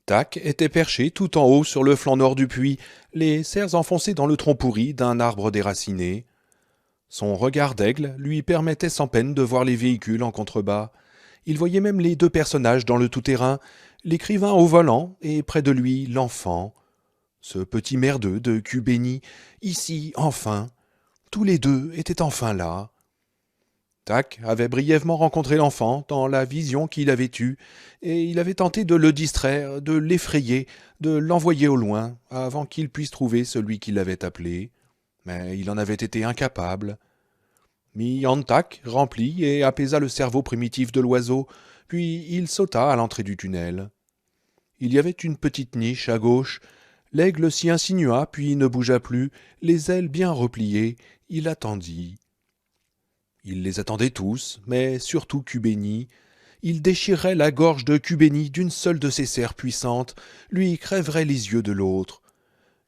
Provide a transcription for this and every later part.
Tac était perché tout en haut sur le flanc nord du puits, les serres enfoncées dans le tronc pourri d'un arbre déraciné. Son regard d'aigle lui permettait sans peine de voir les véhicules en contrebas. Il voyait même les deux personnages dans le tout-terrain, l'écrivain au volant et près de lui l'enfant. Ce petit merdeux de cul béni, ici enfin. Tous les deux étaient enfin là. Tac avait brièvement rencontré l'enfant dans la vision qu'il avait eue, et il avait tenté de le distraire, de l'effrayer, de l'envoyer au loin, avant qu'il puisse trouver celui qui l'avait appelé. Mais il en avait été incapable. Tac remplit et apaisa le cerveau primitif de l'oiseau, puis il sauta à l'entrée du tunnel. Il y avait une petite niche à gauche. L'aigle s'y insinua, puis ne bougea plus, les ailes bien repliées. Il attendit. Il les attendait tous, mais surtout Cubéni. Il déchirerait la gorge de Cubéni d'une seule de ses serres puissantes, lui crèverait les yeux de l'autre.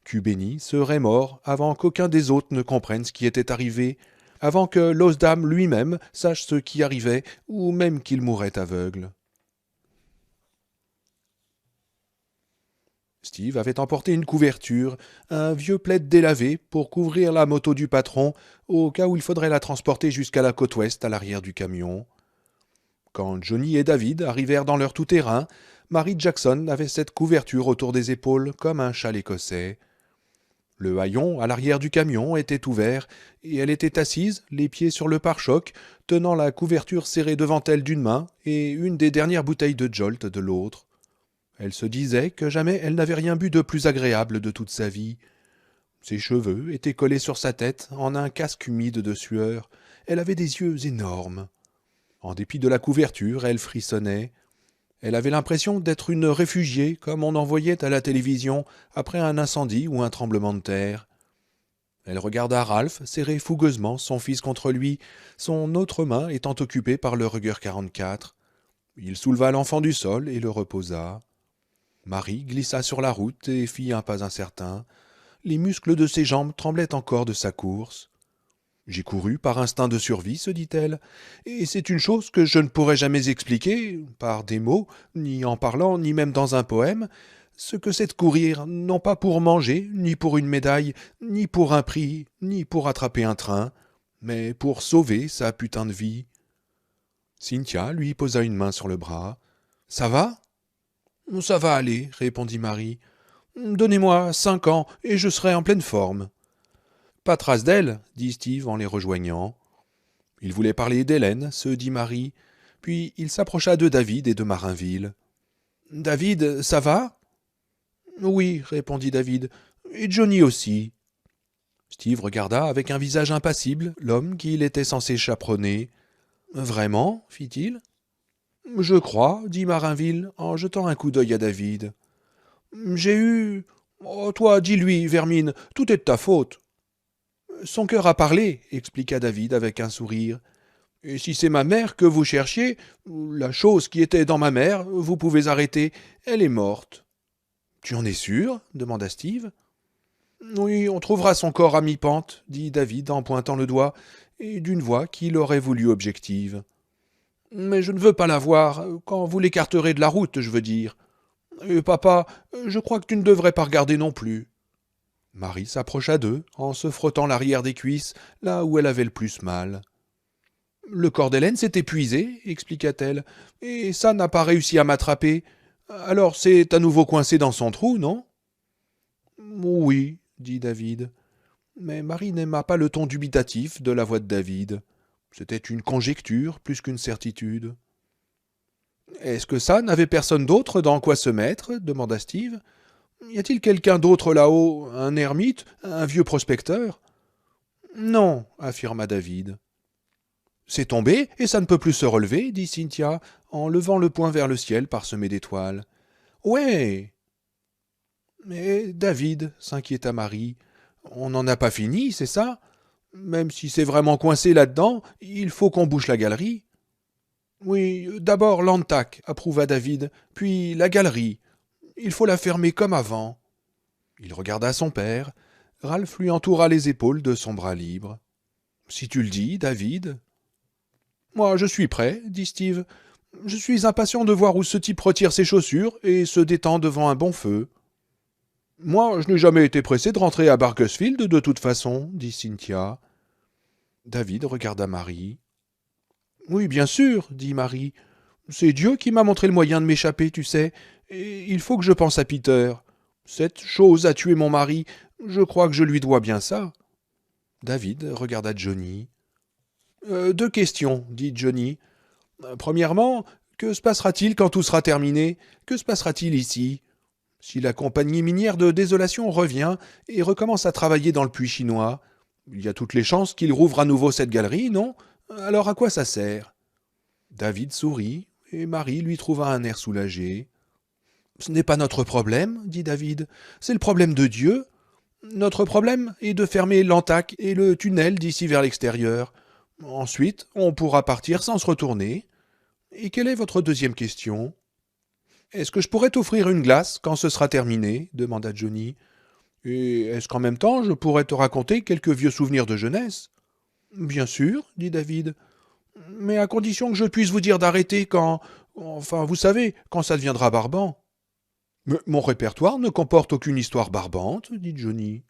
Cubéni serait mort avant qu'aucun des autres ne comprenne ce qui était arrivé, avant que l'Osdam lui-même sache ce qui arrivait, ou même qu'il mourrait aveugle. Steve avait emporté une couverture, un vieux plaid délavé, pour couvrir la moto du patron, au cas où il faudrait la transporter jusqu'à la côte ouest à l'arrière du camion. Quand Johnny et David arrivèrent dans leur tout-terrain, Mary Jackson avait cette couverture autour des épaules comme un châle écossais. Le haillon à l'arrière du camion était ouvert, et elle était assise, les pieds sur le pare-choc, tenant la couverture serrée devant elle d'une main et une des dernières bouteilles de Jolt de l'autre. Elle se disait que jamais elle n'avait rien bu de plus agréable de toute sa vie. Ses cheveux étaient collés sur sa tête en un casque humide de sueur. Elle avait des yeux énormes. En dépit de la couverture, elle frissonnait. Elle avait l'impression d'être une réfugiée, comme on en voyait à la télévision après un incendie ou un tremblement de terre. Elle regarda Ralph serrer fougueusement son fils contre lui, son autre main étant occupée par le Ruger 44. Il souleva l'enfant du sol et le reposa. Marie glissa sur la route et fit un pas incertain. Les muscles de ses jambes tremblaient encore de sa course. « J'ai couru par instinct de survie, se dit-elle, et c'est une chose que je ne pourrai jamais expliquer, par des mots, ni en parlant, ni même dans un poème, ce que c'est de courir, non pas pour manger, ni pour une médaille, ni pour un prix, ni pour attraper un train, mais pour sauver sa putain de vie. » Cynthia lui posa une main sur le bras. « Ça va ?»« Ça va aller, » répondit Marie. « Donnez-moi 5 ans, et je serai en pleine forme. » « Pas trace d'elle, » dit Steve en les rejoignant. Il voulait parler d'Hélène, se dit Marie, puis il s'approcha de David et de Marinville. « David, ça va ?»« Oui, » répondit David, « et Johnny aussi. » Steve regarda avec un visage impassible l'homme qu'il était censé chaperonner. « Vraiment ?» fit-il. « Je crois, » dit Marinville en jetant un coup d'œil à David. « J'ai eu... Oh, toi, dis-lui, Vermine, tout est de ta faute. » Son cœur a parlé, expliqua David avec un sourire. Et si c'est ma mère que vous cherchiez, la chose qui était dans ma mère, vous pouvez arrêter, elle est morte. Tu en es sûr demanda Steve. Oui, on trouvera son corps à mi-pente, dit David en pointant le doigt, et d'une voix qu'il aurait voulu objective. Mais je ne veux pas la voir, quand vous l'écarterez de la route, je veux dire. Et papa, je crois que tu ne devrais pas regarder non plus. Marie s'approcha d'eux, en se frottant l'arrière des cuisses, là où elle avait le plus mal. « Le corps d'Hélène s'est épuisé, » expliqua-t-elle, « et ça n'a pas réussi à m'attraper. Alors c'est à nouveau coincé dans son trou, non ?»« Oui, » dit David. Mais Marie n'aima pas le ton dubitatif de la voix de David. C'était une conjecture plus qu'une certitude. « Est-ce que ça n'avait personne d'autre dans quoi se mettre ?» demanda Steve. Y a-t-il quelqu'un d'autre là-haut, un ermite, un vieux prospecteur ? Non, affirma David. C'est tombé, et ça ne peut plus se relever, dit Cynthia, en levant le poing vers le ciel parsemé d'étoiles. Ouais. Mais David, s'inquiéta Marie, on n'en a pas fini, c'est ça ? Même si c'est vraiment coincé là-dedans, il faut qu'on bouche la galerie. Oui, d'abord l'Antac, approuva David, puis la galerie. Il faut la fermer comme avant. Il regarda son père. Ralph lui entoura les épaules de son bras libre. « Si tu le dis, David. »« Moi, je suis prêt, dit Steve. Je suis impatient de voir où ce type retire ses chaussures et se détend devant un bon feu. Moi, je n'ai jamais été pressé de rentrer à Barkesfield de toute façon, dit Cynthia. David regarda Marie. Oui, bien sûr, dit Marie. C'est Dieu qui m'a montré le moyen de m'échapper, tu sais. Et il faut que je pense à Peter. Cette chose a tué mon mari. Je crois que je lui dois bien ça. David regarda Johnny. Deux questions, dit Johnny. Premièrement, que se passera-t-il quand tout sera terminé? Que se passera-t-il ici? Si la compagnie minière de Désolation revient et recommence à travailler dans le puits chinois, il y a toutes les chances qu'il rouvre à nouveau cette galerie, non? Alors à quoi ça sert? David sourit, et Marie lui trouva un air soulagé. Ce n'est pas notre problème, dit David, c'est le problème de Dieu. Notre problème est de fermer l'entaque et le tunnel d'ici vers l'extérieur. Ensuite, on pourra partir sans se retourner. Et quelle est votre deuxième question? Est-ce que je pourrais t'offrir une glace quand ce sera terminé? Demanda Johnny. Et est-ce qu'en même temps je pourrais te raconter quelques vieux souvenirs de jeunesse? Bien sûr, dit David, mais à condition que je puisse vous dire d'arrêter quand... Enfin, vous savez, quand ça deviendra barbant. Mais mon répertoire ne comporte aucune histoire barbante, dit Johnny.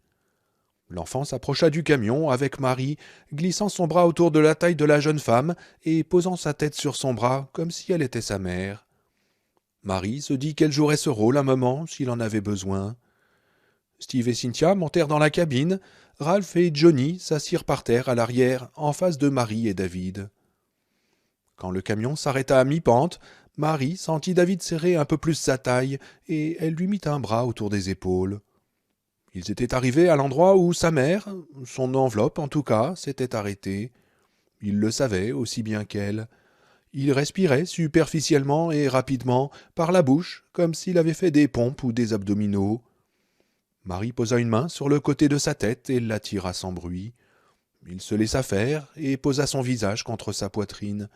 L'enfant s'approcha du camion avec Marie, glissant son bras autour de la taille de la jeune femme et posant sa tête sur son bras comme si elle était sa mère. Marie se dit qu'elle jouerait ce rôle un moment s'il en avait besoin. Steve et Cynthia montèrent dans la cabine. Ralph et Johnny s'assirent par terre à l'arrière, en face de Marie et David. Quand le camion s'arrêta à mi-pente, Marie sentit David serrer un peu plus sa taille, et elle lui mit un bras autour des épaules. Ils étaient arrivés à l'endroit où sa mère, son enveloppe en tout cas, s'était arrêtée. Il le savait aussi bien qu'elle. Il respirait superficiellement et rapidement, par la bouche, comme s'il avait fait des pompes ou des abdominaux. Marie posa une main sur le côté de sa tête et l'attira sans bruit. Il se laissa faire et posa son visage contre sa poitrine.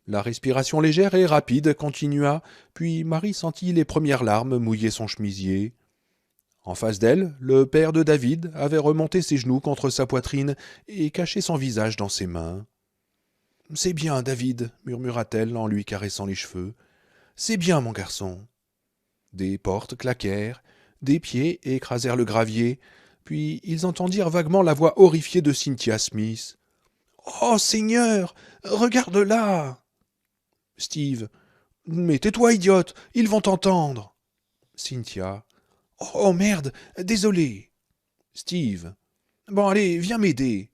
La respiration légère et rapide continua, puis Marie sentit les premières larmes mouiller son chemisier. En face d'elle, le père de David avait remonté ses genoux contre sa poitrine et caché son visage dans ses mains. « C'est bien, David, murmura-t-elle en lui caressant les cheveux. « C'est bien, mon garçon. » Des portes claquèrent, des pieds écrasèrent le gravier, puis ils entendirent vaguement la voix horrifiée de Cynthia Smith. « Oh, Seigneur, regarde là !» Steve. « Mais tais-toi, idiote, ils vont t'entendre !» Cynthia. « Oh, merde, désolé !» Steve. « Bon, allez, viens m'aider !»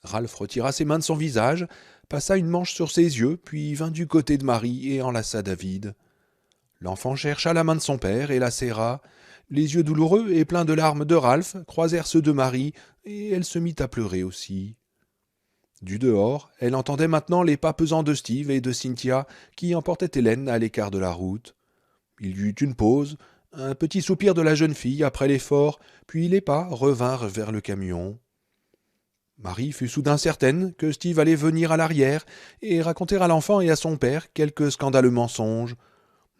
Ralph retira ses mains de son visage, passa une manche sur ses yeux, puis vint du côté de Marie et enlaça David. L'enfant chercha la main de son père et la serra. Les yeux douloureux et pleins de larmes de Ralph croisèrent ceux de Marie, et elle se mit à pleurer aussi. Du dehors, elle entendait maintenant les pas pesants de Steve et de Cynthia qui emportaient Hélène à l'écart de la route. Il y eut une pause, un petit soupir de la jeune fille après l'effort, puis les pas revinrent vers le camion. Marie fut soudain certaine que Steve allait venir à l'arrière et raconter à l'enfant et à son père quelques scandaleux mensonges.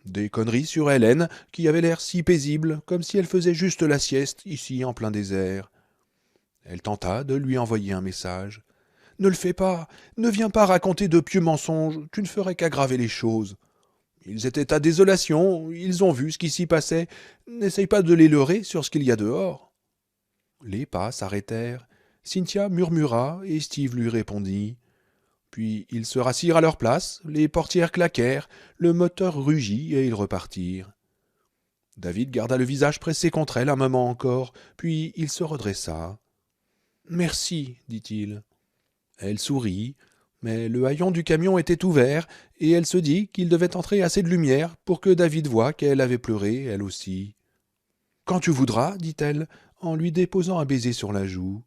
Des conneries sur Hélène qui avait l'air si paisible, comme si elle faisait juste la sieste ici en plein désert. Elle tenta de lui envoyer un message. « Ne le fais pas, ne viens pas raconter de pieux mensonges, tu ne ferais qu'aggraver les choses. Ils étaient à Désolation, ils ont vu ce qui s'y passait, n'essaye pas de les leurrer sur ce qu'il y a dehors. » Les pas s'arrêtèrent. Cynthia murmura et Steve lui répondit. Puis ils se rassirent à leur place, les portières claquèrent, le moteur rugit et ils repartirent. David garda le visage pressé contre elle un moment encore, puis il se redressa. « Merci, dit-il. » Elle sourit, mais le haillon du camion était ouvert, et elle se dit qu'il devait entrer assez de lumière pour que David voie qu'elle avait pleuré, elle aussi. « Quand tu voudras, dit-elle, en lui déposant un baiser sur la joue.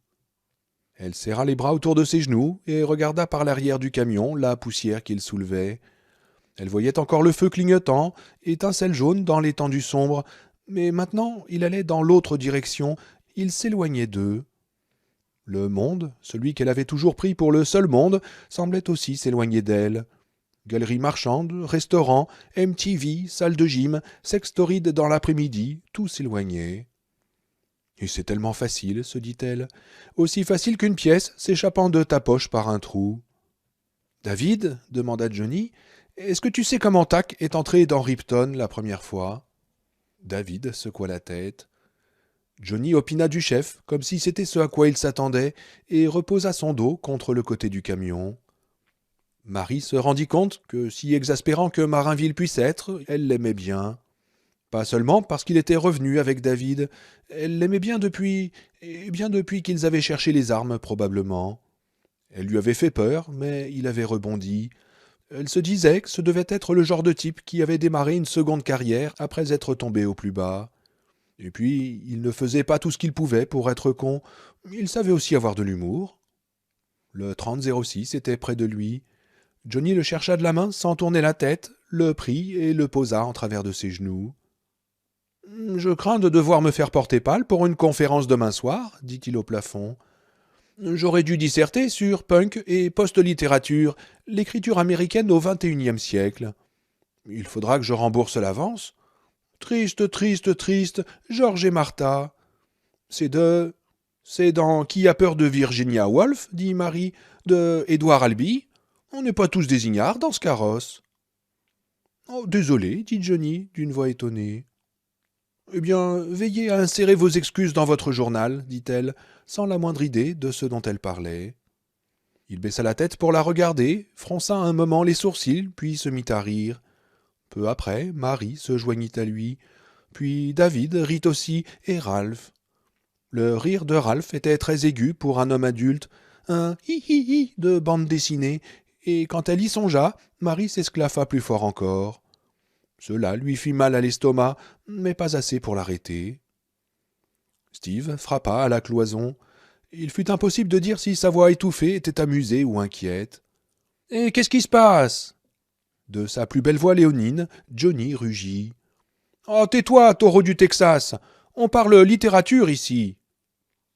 Elle serra les bras autour de ses genoux et regarda par l'arrière du camion la poussière qu'il soulevait. Elle voyait encore le feu clignotant, étincelle jaune dans l'étendue sombre, mais maintenant il allait dans l'autre direction, il s'éloignait d'eux. Le monde, celui qu'elle avait toujours pris pour le seul monde, semblait aussi s'éloigner d'elle. Galeries marchandes, restaurants, MTV, salle de gym, sextoride dans l'après-midi, tout s'éloignait. « Et c'est tellement facile, se dit-elle, aussi facile qu'une pièce s'échappant de ta poche par un trou. »« David, demanda Johnny, Est-ce que tu sais comment Tac est entré dans Ripton la première fois ?» David secoua la tête. Johnny opina du chef, comme si c'était ce à quoi il s'attendait, et reposa son dos contre le côté du camion. Marie se rendit compte que, si exaspérant que Marinville puisse être, elle l'aimait bien. Pas seulement parce qu'il était revenu avec David, elle l'aimait bien depuis, et bien depuis qu'ils avaient cherché les armes probablement. Elle lui avait fait peur, mais il avait rebondi. Elle se disait que ce devait être le genre de type qui avait démarré une seconde carrière après être tombé au plus bas. Et puis, il ne faisait pas tout ce qu'il pouvait pour être con, il savait aussi avoir de l'humour. Le 3006 était près de lui. Johnny le chercha de la main sans tourner la tête, le prit et le posa en travers de ses genoux. « Je crains de devoir me faire porter pâle pour une conférence demain soir, dit-il au plafond. J'aurais dû disserter sur punk et post-littérature, l'écriture américaine au XXIe siècle. Il faudra que je rembourse l'avance. Triste, triste, triste, George et Martha. C'est dans Qui a peur de Virginia Woolf, dit Marie, de Édouard Albee. On n'est pas tous des ignares dans ce carrosse. Oh, désolé, dit Johnny, d'une voix étonnée. Eh bien, veillez à insérer vos excuses dans votre journal, dit-elle, sans la moindre idée de ce dont elle parlait. Il baissa la tête pour la regarder, fronça un moment les sourcils, puis se mit à rire. Peu après, Marie se joignit à lui, puis David rit aussi, et Ralph. Le rire de Ralph était très aigu pour un homme adulte, un hi-hi-hi de bande dessinée, et quand elle y songea, Marie s'esclaffa plus fort encore. Cela lui fit mal à l'estomac, mais pas assez pour l'arrêter. Steve frappa à la cloison. Il fut impossible de dire si sa voix étouffée était amusée ou inquiète. « Et qu'est-ce qui se passe ?» De sa plus belle voix léonine, Johnny rugit. « Oh, tais-toi, taureau du Texas. On parle littérature ici. »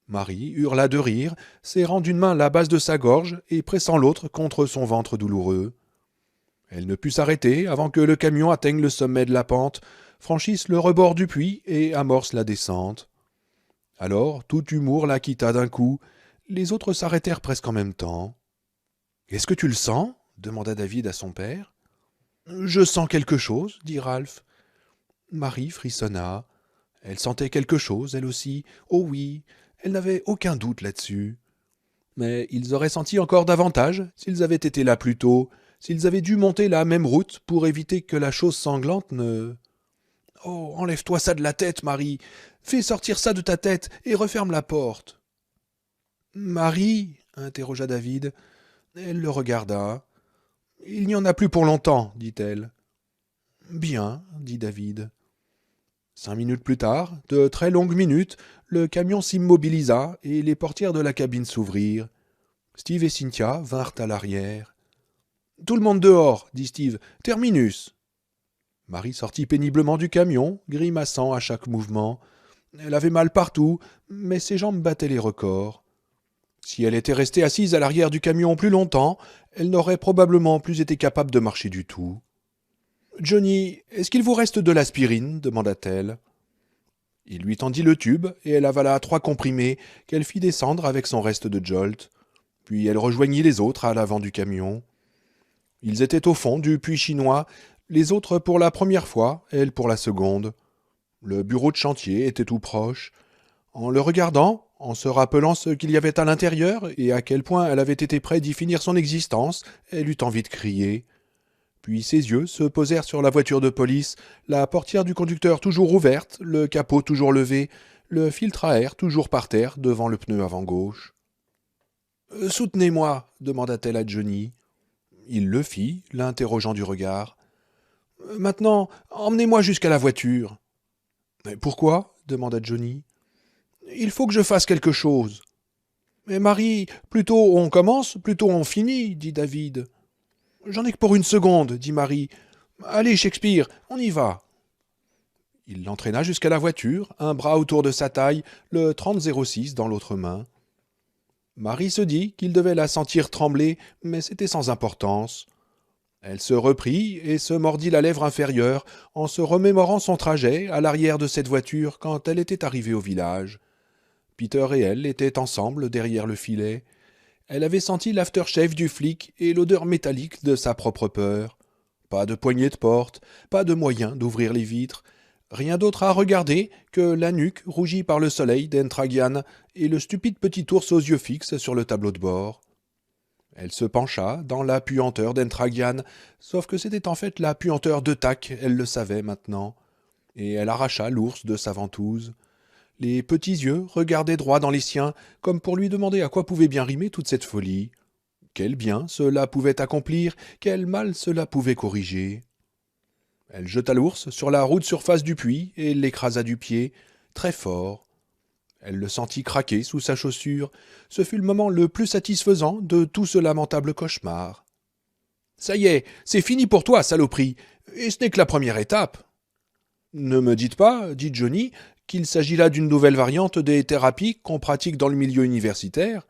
Marie hurla de rire, serrant d'une main la base de sa gorge et pressant l'autre contre son ventre douloureux. Elle ne put s'arrêter avant que le camion atteigne le sommet de la pente, franchisse le rebord du puits et amorce la descente. Alors tout humour la quitta d'un coup. Les autres s'arrêtèrent presque en même temps. « Est-ce que tu le sens ?» demanda David à son père. « Je sens quelque chose, dit Ralph. » Marie frissonna. Elle sentait quelque chose, elle aussi. Oh oui, elle n'avait aucun doute là-dessus. Mais ils auraient senti encore davantage s'ils avaient été là plus tôt, s'ils avaient dû monter la même route pour éviter que la chose sanglante ne... « Oh, enlève-toi ça de la tête, Marie. Fais sortir ça de ta tête et referme la porte. »« Marie ?» interrogea David. Elle le regarda. « Il n'y en a plus pour longtemps, dit-elle. »« Bien, dit David. » 5 minutes plus tard, de très longues minutes, le camion s'immobilisa et les portières de la cabine s'ouvrirent. Steve et Cynthia vinrent à l'arrière. « Tout le monde dehors, dit Steve. Terminus. » Marie sortit péniblement du camion, grimaçant à chaque mouvement. Elle avait mal partout, mais ses jambes battaient les records. Si elle était restée assise à l'arrière du camion plus longtemps, elle n'aurait probablement plus été capable de marcher du tout. « Johnny, est-ce qu'il vous reste de l'aspirine » demanda-t-elle. Il lui tendit le tube, et elle avala 3 comprimés qu'elle fit descendre avec son reste de jolt. Puis elle rejoignit les autres à l'avant du camion. Ils étaient au fond du puits chinois, les autres pour la première fois, elle pour la seconde. Le bureau de chantier était tout proche. En le regardant, en se rappelant ce qu'il y avait à l'intérieur et à quel point elle avait été près d'y finir son existence, elle eut envie de crier. Puis ses yeux se posèrent sur la voiture de police, la portière du conducteur toujours ouverte, le capot toujours levé, le filtre à air toujours par terre devant le pneu avant gauche. « Soutenez-moi » demanda-t-elle à Johnny. Il le fit, l'interrogeant du regard. « Maintenant, emmenez-moi jusqu'à la voiture. »« Pourquoi » demanda Johnny. « Il faut que je fasse quelque chose. »« Mais Marie, plus tôt on commence, plus tôt on finit, dit David. »« J'en ai que pour 1 seconde, dit Marie. « Allez, Shakespeare, on y va. » Il l'entraîna jusqu'à la voiture, un bras autour de sa taille, le 3006 dans l'autre main. Marie se dit qu'il devait la sentir trembler, mais c'était sans importance. Elle se reprit et se mordit la lèvre inférieure en se remémorant son trajet à l'arrière de cette voiture quand elle était arrivée au village. Peter et elle étaient ensemble derrière le filet. Elle avait senti l'aftershave du flic et l'odeur métallique de sa propre peur. Pas de poignée de porte, pas de moyen d'ouvrir les vitres, rien d'autre à regarder que la nuque rougie par le soleil d'Entragian et le stupide petit ours aux yeux fixes sur le tableau de bord. Elle se pencha dans la puanteur d'Entragian, sauf que c'était en fait la puanteur de Tac, elle le savait maintenant, et elle arracha l'ours de sa ventouse. Les petits yeux regardaient droit dans les siens, comme pour lui demander à quoi pouvait bien rimer toute cette folie. Quel bien cela pouvait accomplir, quel mal cela pouvait corriger. Elle jeta l'ours sur la rude surface du puits et l'écrasa du pied, très fort. Elle le sentit craquer sous sa chaussure. Ce fut le moment le plus satisfaisant de tout ce lamentable cauchemar. « Ça y est, c'est fini pour toi, saloperie, et ce n'est que la première étape. »« Ne me dites pas, dit Johnny, qu'il s'agit là d'une nouvelle variante des thérapies qu'on pratique dans le milieu universitaire.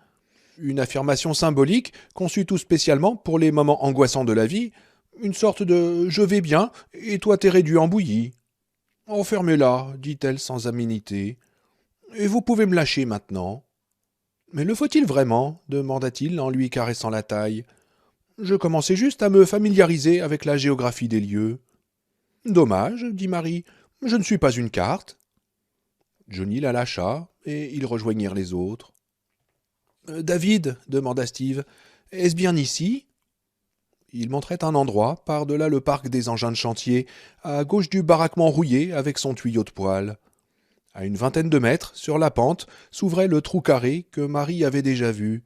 Une affirmation symbolique conçue tout spécialement pour les moments angoissants de la vie, une sorte de « je vais bien, et toi t'es réduit en bouillie. »« Enfermez-la, dit-elle sans aménité. Et vous pouvez me lâcher maintenant. »« Mais le faut-il vraiment » demanda-t-il en lui caressant la taille. « Je commençais juste à me familiariser avec la géographie des lieux. »« Dommage, dit Marie, je ne suis pas une carte. » Johnny la lâcha, et ils rejoignirent les autres. « David, demanda Steve, est-ce bien ici ?» Il montrait un endroit, par-delà le parc des engins de chantier, à gauche du baraquement rouillé avec son tuyau de poêle. À une vingtaine de mètres, sur la pente, s'ouvrait le trou carré que Marie avait déjà vu.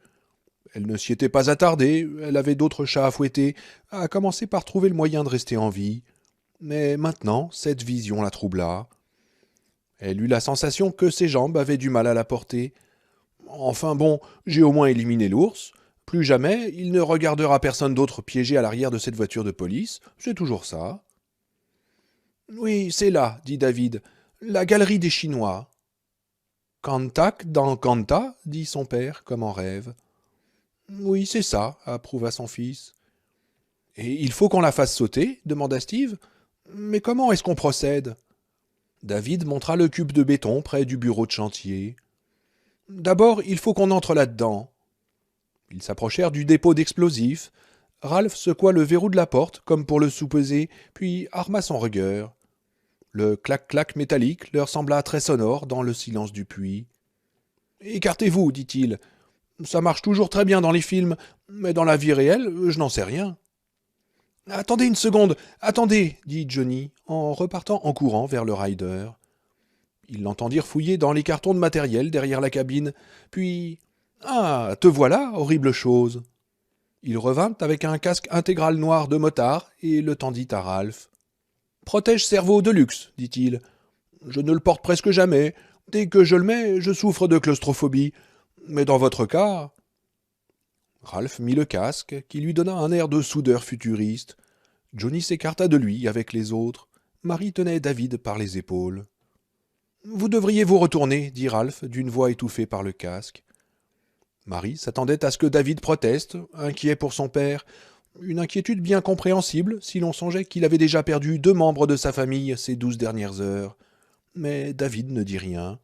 Elle ne s'y était pas attardée, elle avait d'autres chats à fouetter, à commencer par trouver le moyen de rester en vie. Mais maintenant, cette vision la troubla. Elle eut la sensation que ses jambes avaient du mal à la porter. Enfin bon, j'ai au moins éliminé l'ours. Plus jamais, il ne regardera personne d'autre piégé à l'arrière de cette voiture de police, c'est toujours ça. Oui, c'est là, dit David, la galerie des Chinois. Cantac dans Canta, dit son père, comme en rêve. Oui, c'est ça, approuva son fils. Et il faut qu'on la fasse sauter demanda Steve. Mais comment est-ce qu'on procède? David montra le cube de béton près du bureau de chantier. D'abord, il faut qu'on entre là-dedans. Ils s'approchèrent du dépôt d'explosifs. Ralph secoua le verrou de la porte, comme pour le soupeser, puis arma son rigueur. Le clac-clac métallique leur sembla très sonore dans le silence du puits. « Écartez-vous, dit-il. Ça marche toujours très bien dans les films, mais dans la vie réelle, je n'en sais rien. »« Attendez une seconde, attendez, dit Johnny, en repartant en courant vers le rider. Ils l'entendirent fouiller dans les cartons de matériel derrière la cabine, puis « Ah, te voilà, horrible chose !» Il revint avec un casque intégral noir de motard et le tendit à Ralph. « Protège-cerveau de luxe, dit-il. Je ne le porte presque jamais. Dès que je le mets, je souffre de claustrophobie. Mais dans votre cas... » Ralph mit le casque, qui lui donna un air de soudeur futuriste. Johnny s'écarta de lui avec les autres. Marie tenait David par les épaules. « Vous devriez vous retourner, dit Ralph, d'une voix étouffée par le casque. Marie s'attendait à ce que David proteste, inquiet pour son père, une inquiétude bien compréhensible si l'on songeait qu'il avait déjà perdu 2 membres de sa famille ces 12 dernières heures. Mais David ne dit rien.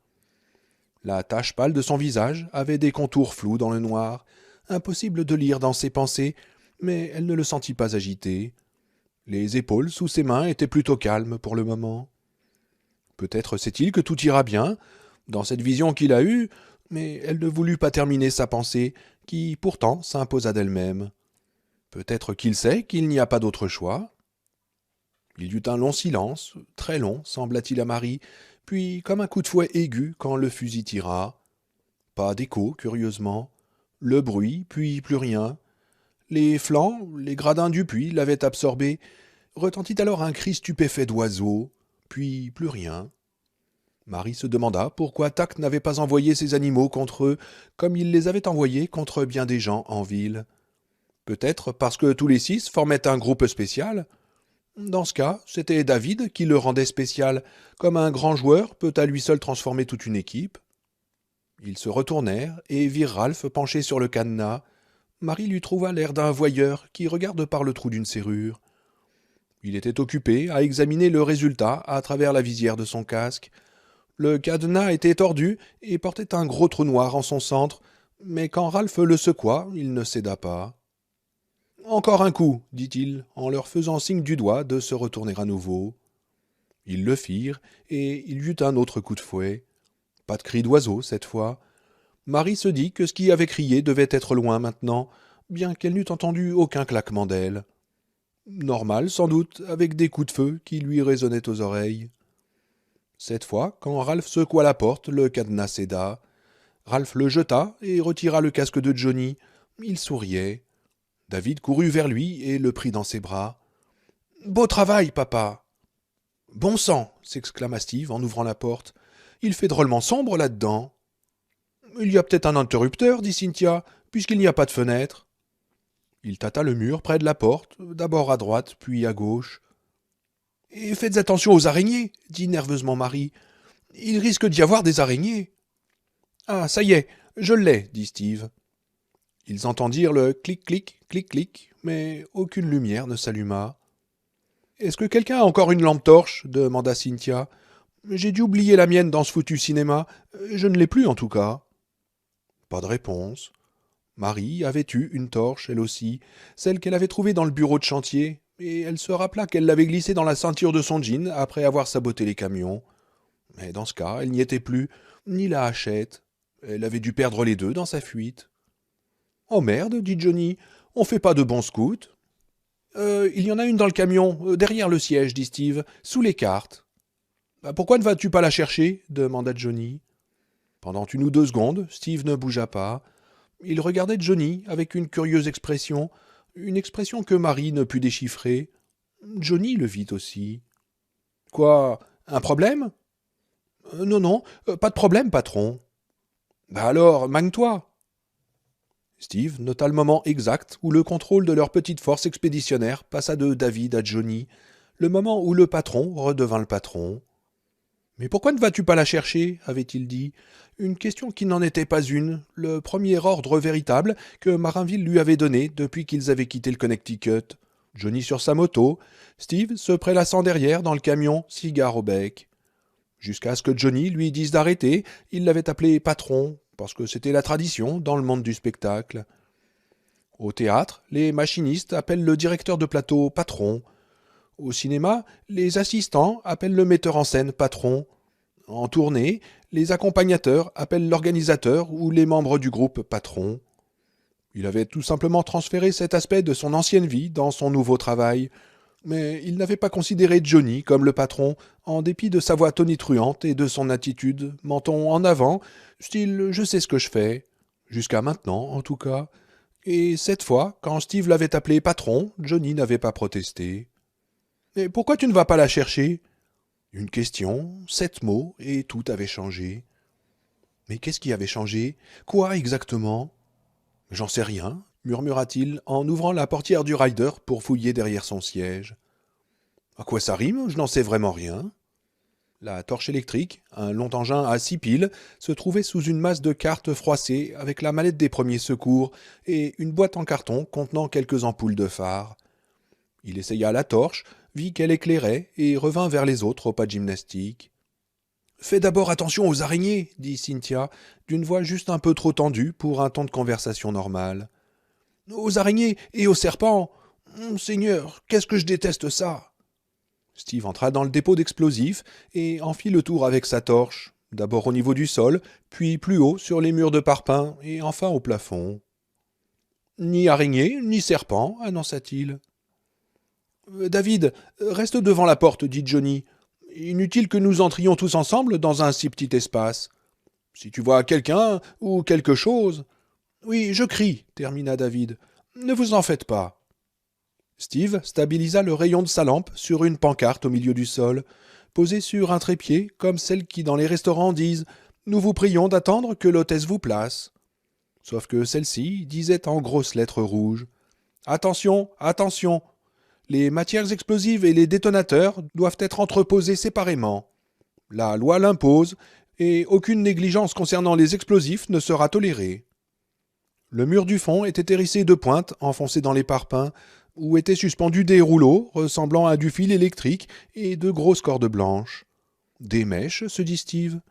La tache pâle de son visage avait des contours flous dans le noir, impossible de lire dans ses pensées, mais elle ne le sentit pas agité. Les épaules sous ses mains étaient plutôt calmes pour le moment. Peut-être sait-il que tout ira bien, dans cette vision qu'il a eue, mais elle ne voulut pas terminer sa pensée, qui pourtant s'imposa d'elle-même. Peut-être qu'il sait qu'il n'y a pas d'autre choix. Il y eut un long silence, très long, sembla-t-il à Marie, puis comme un coup de fouet aigu quand le fusil tira. Pas d'écho, curieusement. Le bruit, puis plus rien. Les flancs, les gradins du puits l'avaient absorbé. Retentit alors un cri stupéfait d'oiseau, puis plus rien. Marie se demanda pourquoi Tac n'avait pas envoyé ses animaux contre eux, comme il les avait envoyés contre bien des gens en ville. Peut-être parce que tous les 6 formaient un groupe spécial. Dans ce cas, c'était David qui le rendait spécial, comme un grand joueur peut à lui seul transformer toute une équipe. Ils se retournèrent et virent Ralph penché sur le cadenas. Marie lui trouva l'air d'un voyeur qui regarde par le trou d'une serrure. Il était occupé à examiner le résultat à travers la visière de son casque. Le cadenas était tordu et portait un gros trou noir en son centre, mais quand Ralph le secoua, il ne céda pas. Encore un coup, dit-il, en leur faisant signe du doigt de se retourner à nouveau. Ils le firent, et il y eut un autre coup de fouet. Pas de cri d'oiseau, cette fois. Marie se dit que ce qui avait crié devait être loin maintenant, bien qu'elle n'eût entendu aucun claquement d'ailes. Normal, sans doute, avec des coups de feu qui lui résonnaient aux oreilles. Cette fois, quand Ralph secoua la porte, le cadenas céda. Ralph le jeta et retira le casque de Johnny. Il souriait. David courut vers lui et le prit dans ses bras. « Beau travail, papa !»« Bon sang !» s'exclama Steve en ouvrant la porte. « Il fait drôlement sombre là-dedans. »« Il y a peut-être un interrupteur, dit Cynthia, puisqu'il n'y a pas de fenêtre. » Il tâta le mur près de la porte, d'abord à droite, puis à gauche. « Et faites attention aux araignées, dit nerveusement Marie. Il risque d'y avoir des araignées. »« Ah, ça y est, je l'ai, dit Steve. Ils entendirent le clic-clic, clic-clic, mais aucune lumière ne s'alluma. « Est-ce que quelqu'un a encore une lampe torche ?» demanda Cynthia. « J'ai dû oublier la mienne dans ce foutu cinéma. Je ne l'ai plus en tout cas. » Pas de réponse. Marie avait eu une torche, elle aussi, celle qu'elle avait trouvée dans le bureau de chantier, et elle se rappela qu'elle l'avait glissée dans la ceinture de son jean après avoir saboté les camions. Mais dans ce cas, elle n'y était plus, ni la hachette. Elle avait dû perdre les deux dans sa fuite. « Oh merde, dit Johnny, on fait pas de bons scouts. »« Il y en a une dans le camion, derrière le siège, dit Steve, sous les cartes. »« Pourquoi ne vas-tu pas la chercher ?» demanda Johnny. Pendant 1 ou 2 secondes, Steve ne bougea pas. Il regardait Johnny avec une curieuse expression, une expression que Marie ne put déchiffrer. Johnny le vit aussi. « Quoi, un problème ?»« Non, non, pas de problème, patron. »« Bah alors, magne-toi !» Steve nota le moment exact où le contrôle de leur petite force expéditionnaire passa de David à Johnny, le moment où le patron redevint le patron. « Mais pourquoi ne vas-tu pas la chercher ?» avait-il dit. Une question qui n'en était pas une, le premier ordre véritable que Marinville lui avait donné depuis qu'ils avaient quitté le Connecticut. Johnny sur sa moto, Steve se prélassant derrière dans le camion, cigare au bec. Jusqu'à ce que Johnny lui dise d'arrêter, il l'avait appelé patron, parce que c'était la tradition dans le monde du spectacle. Au théâtre, les machinistes appellent le directeur de plateau patron. Au cinéma, les assistants appellent le metteur en scène patron. En tournée, les accompagnateurs appellent l'organisateur ou les membres du groupe patron. Il avait tout simplement transféré cet aspect de son ancienne vie dans son nouveau travail. Mais il n'avait pas considéré Johnny comme le patron, en dépit de sa voix tonitruante et de son attitude, menton en avant, style « je sais ce que je fais », jusqu'à maintenant en tout cas. Et cette fois, quand Steve l'avait appelé patron, Johnny n'avait pas protesté. « Et pourquoi tu ne vas pas la chercher ?» Une question, 7 mots, et tout avait changé. Mais qu'est-ce qui avait changé? Quoi exactement? J'en sais rien, murmura-t-il en ouvrant la portière du rider pour fouiller derrière son siège. À quoi ça rime? Je n'en sais vraiment rien. La torche électrique, un long engin à 6 piles, se trouvait sous une masse de cartes froissées avec la mallette des premiers secours et une boîte en carton contenant quelques ampoules de phare. Il essaya la torche, vit qu'elle éclairait et revint vers les autres au pas de gymnastique. « Fais d'abord attention aux araignées, dit Cynthia, d'une voix juste un peu trop tendue pour un ton de conversation normal. Aux araignées et aux serpents. Seigneur, qu'est-ce que je déteste ça. Steve entra dans le dépôt d'explosifs et en fit le tour avec sa torche, d'abord au niveau du sol, puis plus haut sur les murs de parpaing et enfin au plafond. Ni araignée, ni serpent, annonça-t-il. David, reste devant la porte, dit Johnny. Inutile que nous entrions tous ensemble dans un si petit espace. Si tu vois quelqu'un ou quelque chose. Oui, je crie, termina David. Ne vous en faites pas. Steve stabilisa le rayon de sa lampe sur une pancarte au milieu du sol, posée sur un trépied comme celles qui dans les restaurants disent « Nous vous prions d'attendre que l'hôtesse vous place ». Sauf que celle-ci disait en grosses lettres rouges « Attention, attention ! Les matières explosives et les détonateurs doivent être entreposés séparément. La loi l'impose et aucune négligence concernant les explosifs ne sera tolérée. » Le mur du fond était hérissé de pointes enfoncées dans les parpaings, où étaient suspendus des rouleaux ressemblant à du fil électrique et de grosses cordes blanches. Des mèches, se dit Steve.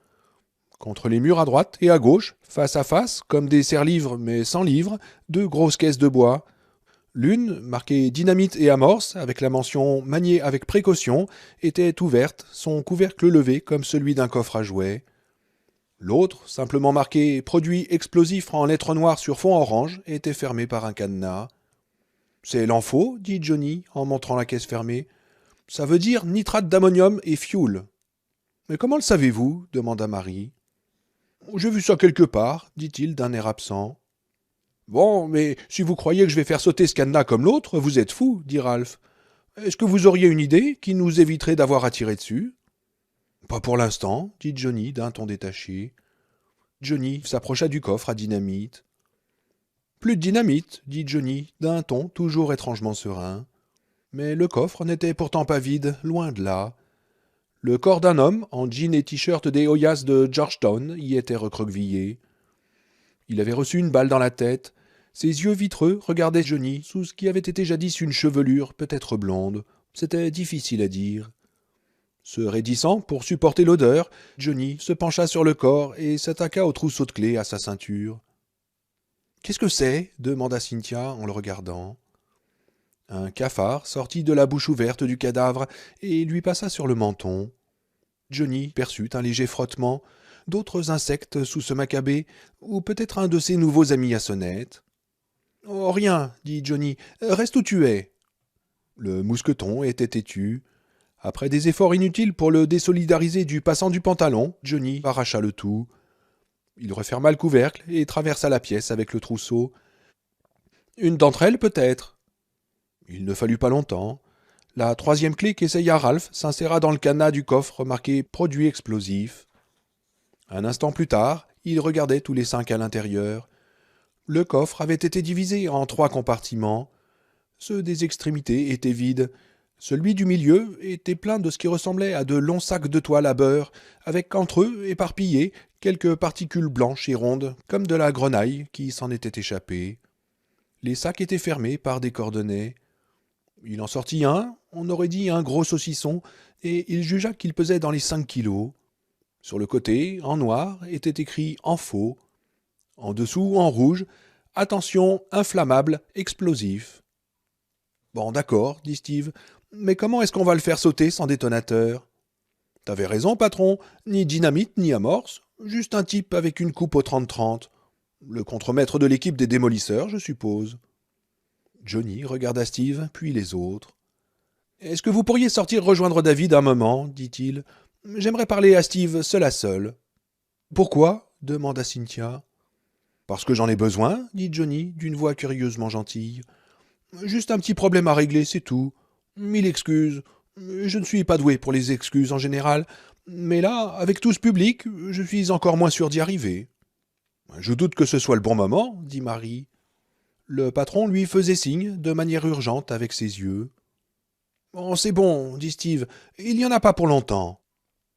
Contre les murs à droite et à gauche, face à face, comme des serre-livres mais sans livres, 2 grosses caisses de bois. L'une, marquée dynamite et amorce, avec la mention maniée avec précaution, était ouverte, son couvercle levé comme celui d'un coffre à jouets. L'autre, simplement marquée produit explosif en lettres noires sur fond orange, était fermée par un cadenas. C'est l'enfo, dit Johnny en montrant la caisse fermée. Ça veut dire nitrate d'ammonium et fioul. Mais comment le savez-vous demanda Marie. J'ai vu ça quelque part, dit-il d'un air absent. Bon, mais si vous croyez que je vais faire sauter ce cadenas comme l'autre, vous êtes fou, dit Ralph. Est-ce que vous auriez une idée qui nous éviterait d'avoir à tirer dessus? Pas pour l'instant, dit Johnny d'un ton détaché. Johnny s'approcha du coffre à dynamite. Plus de dynamite, dit Johnny d'un ton toujours étrangement serein. Mais le coffre n'était pourtant pas vide, loin de là. Le corps d'un homme, en jean et t-shirt des Hoyas de Georgetown, y était recroquevillé. Il avait reçu une balle dans la tête. Ses yeux vitreux regardaient Johnny sous ce qui avait été jadis une chevelure, peut-être blonde. C'était difficile à dire. Se raidissant pour supporter l'odeur, Johnny se pencha sur le corps et s'attaqua au trousseau de clés à sa ceinture. « Qu'est-ce que c'est » demanda Cynthia en le regardant. Un cafard sortit de la bouche ouverte du cadavre et lui passa sur le menton. Johnny perçut un léger frottement, d'autres insectes sous ce macabé, ou peut-être un de ses nouveaux amis à sonnette. « Oh, rien, dit Johnny, reste où tu es. » Le mousqueton était têtu. Après des efforts inutiles pour le désolidariser du passant du pantalon, Johnny arracha le tout. Il referma le couvercle et traversa la pièce avec le trousseau. Une d'entre elles, peut-être. Il ne fallut pas longtemps. La troisième clé qu'essaya Ralph s'inséra dans le cadenas du coffre marqué « Produit explosif ». Un instant plus tard, ils regardaient tous les 5 à l'intérieur. Le coffre avait été divisé en 3 compartiments. Ceux des extrémités étaient vides. Celui du milieu était plein de ce qui ressemblait à de longs sacs de toile à beurre, avec entre eux, éparpillés, quelques particules blanches et rondes, comme de la grenaille qui s'en était échappée. Les sacs étaient fermés par des cordonnets. Il en sortit un, on aurait dit un gros saucisson, et il jugea qu'il pesait dans les 5 kilos. Sur le côté, en noir, était écrit en faux. En dessous, en rouge, « Attention, inflammable, explosif ». Bon, d'accord, dit Steve, mais comment est-ce qu'on va le faire sauter sans détonateur? T'avais raison, patron, ni dynamite ni amorce, juste un type avec une coupe au 30-30. Le contremaître de l'équipe des démolisseurs, je suppose. Johnny regarda Steve, puis les autres. Est-ce que vous pourriez sortir rejoindre David un moment, dit-il. J'aimerais parler à Steve seul à seul. Pourquoi demanda Cynthia. Parce que j'en ai besoin, dit Johnny, d'une voix curieusement gentille. Juste un petit problème à régler, c'est tout. 1000 excuses. Je ne suis pas doué pour les excuses en général, mais là, avec tout ce public, je suis encore moins sûr d'y arriver. Je doute que ce soit le bon moment, dit Marie. Le patron lui faisait signe, de manière urgente, avec ses yeux. Oh, c'est bon, dit Steve, il n'y en a pas pour longtemps.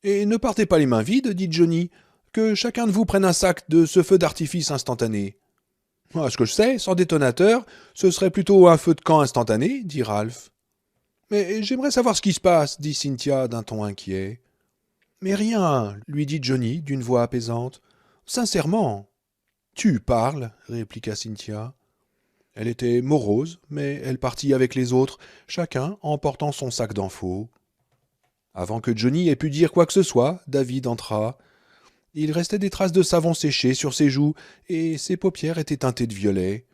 Et ne partez pas les mains vides, dit Johnny, que chacun de vous prenne un sac de ce feu d'artifice instantané. À ce que je sais, sans détonateur, ce serait plutôt un feu de camp instantané, dit Ralph. Mais j'aimerais savoir ce qui se passe, dit Cynthia d'un ton inquiet. Mais rien, lui dit Johnny d'une voix apaisante. Sincèrement. Tu parles, répliqua Cynthia. Elle était morose, mais elle partit avec les autres, chacun emportant son sac d'infos. Avant que Johnny ait pu dire quoi que ce soit, David entra. Il restait des traces de savon séché sur ses joues, et ses paupières étaient teintées de violet.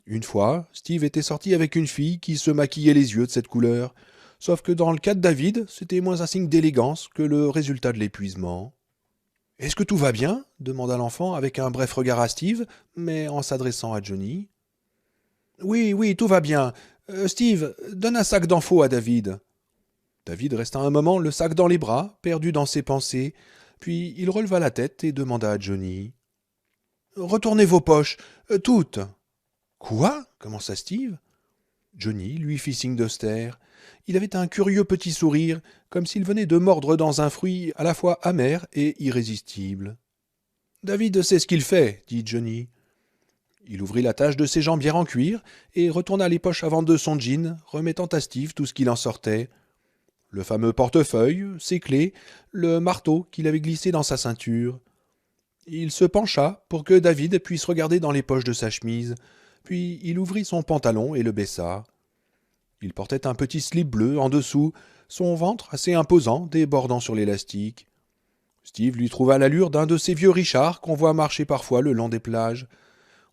Une fois, Steve était sorti avec une fille qui se maquillait les yeux de cette couleur, sauf que dans le cas de David, c'était moins un signe d'élégance que le résultat de l'épuisement. « Est-ce que tout va bien » demanda l'enfant avec un bref regard à Steve, mais en s'adressant à Johnny. « Oui, oui, tout va bien. Steve, donne un sac d'infos à David. » David resta un moment le sac dans les bras, perdu dans ses pensées, puis il releva la tête et demanda à Johnny. « Retournez vos poches, toutes !»« Quoi » commença Steve. Johnny lui fit signe d'austère. Il avait un curieux petit sourire, comme s'il venait de mordre dans un fruit à la fois amer et irrésistible. « David sait ce qu'il fait, » dit Johnny. Il ouvrit la tache de ses jambières en cuir et retourna les poches avant de son jean, remettant à Steve tout ce qu'il en sortait. Le fameux portefeuille, ses clés, le marteau qu'il avait glissé dans sa ceinture. Il se pencha pour que David puisse regarder dans les poches de sa chemise, puis il ouvrit son pantalon et le baissa. Il portait un petit slip bleu en dessous, son ventre assez imposant débordant sur l'élastique. Steve lui trouva l'allure d'un de ces vieux Richards qu'on voit marcher parfois le long des plages.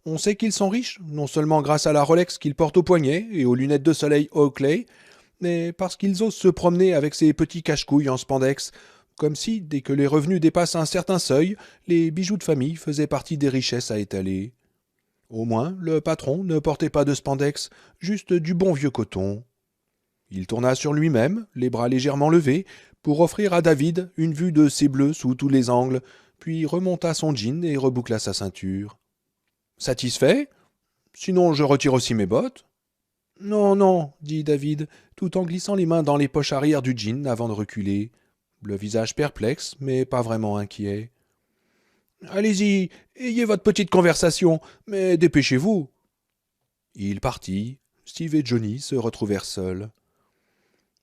On sait qu'ils sont riches, non seulement grâce à la Rolex qu'ils portent au poignet et aux lunettes de soleil Oakley, mais parce qu'ils osent se promener avec ces petits cache-couilles en spandex, comme si, dès que les revenus dépassent un certain seuil, les bijoux de famille faisaient partie des richesses à étaler. Au moins, le patron ne portait pas de spandex, juste du bon vieux coton. Il tourna sur lui-même, les bras légèrement levés, pour offrir à David une vue de ses bleus sous tous les angles, puis remonta son jean et reboucla sa ceinture. « Satisfait ? Sinon je retire aussi mes bottes. »« Non, non, dit David, tout en glissant les mains dans les poches arrière du jean avant de reculer, le visage perplexe, mais pas vraiment inquiet. « Allez-y, ayez votre petite conversation, mais dépêchez-vous. » Il partit. Steve et Johnny se retrouvèrent seuls.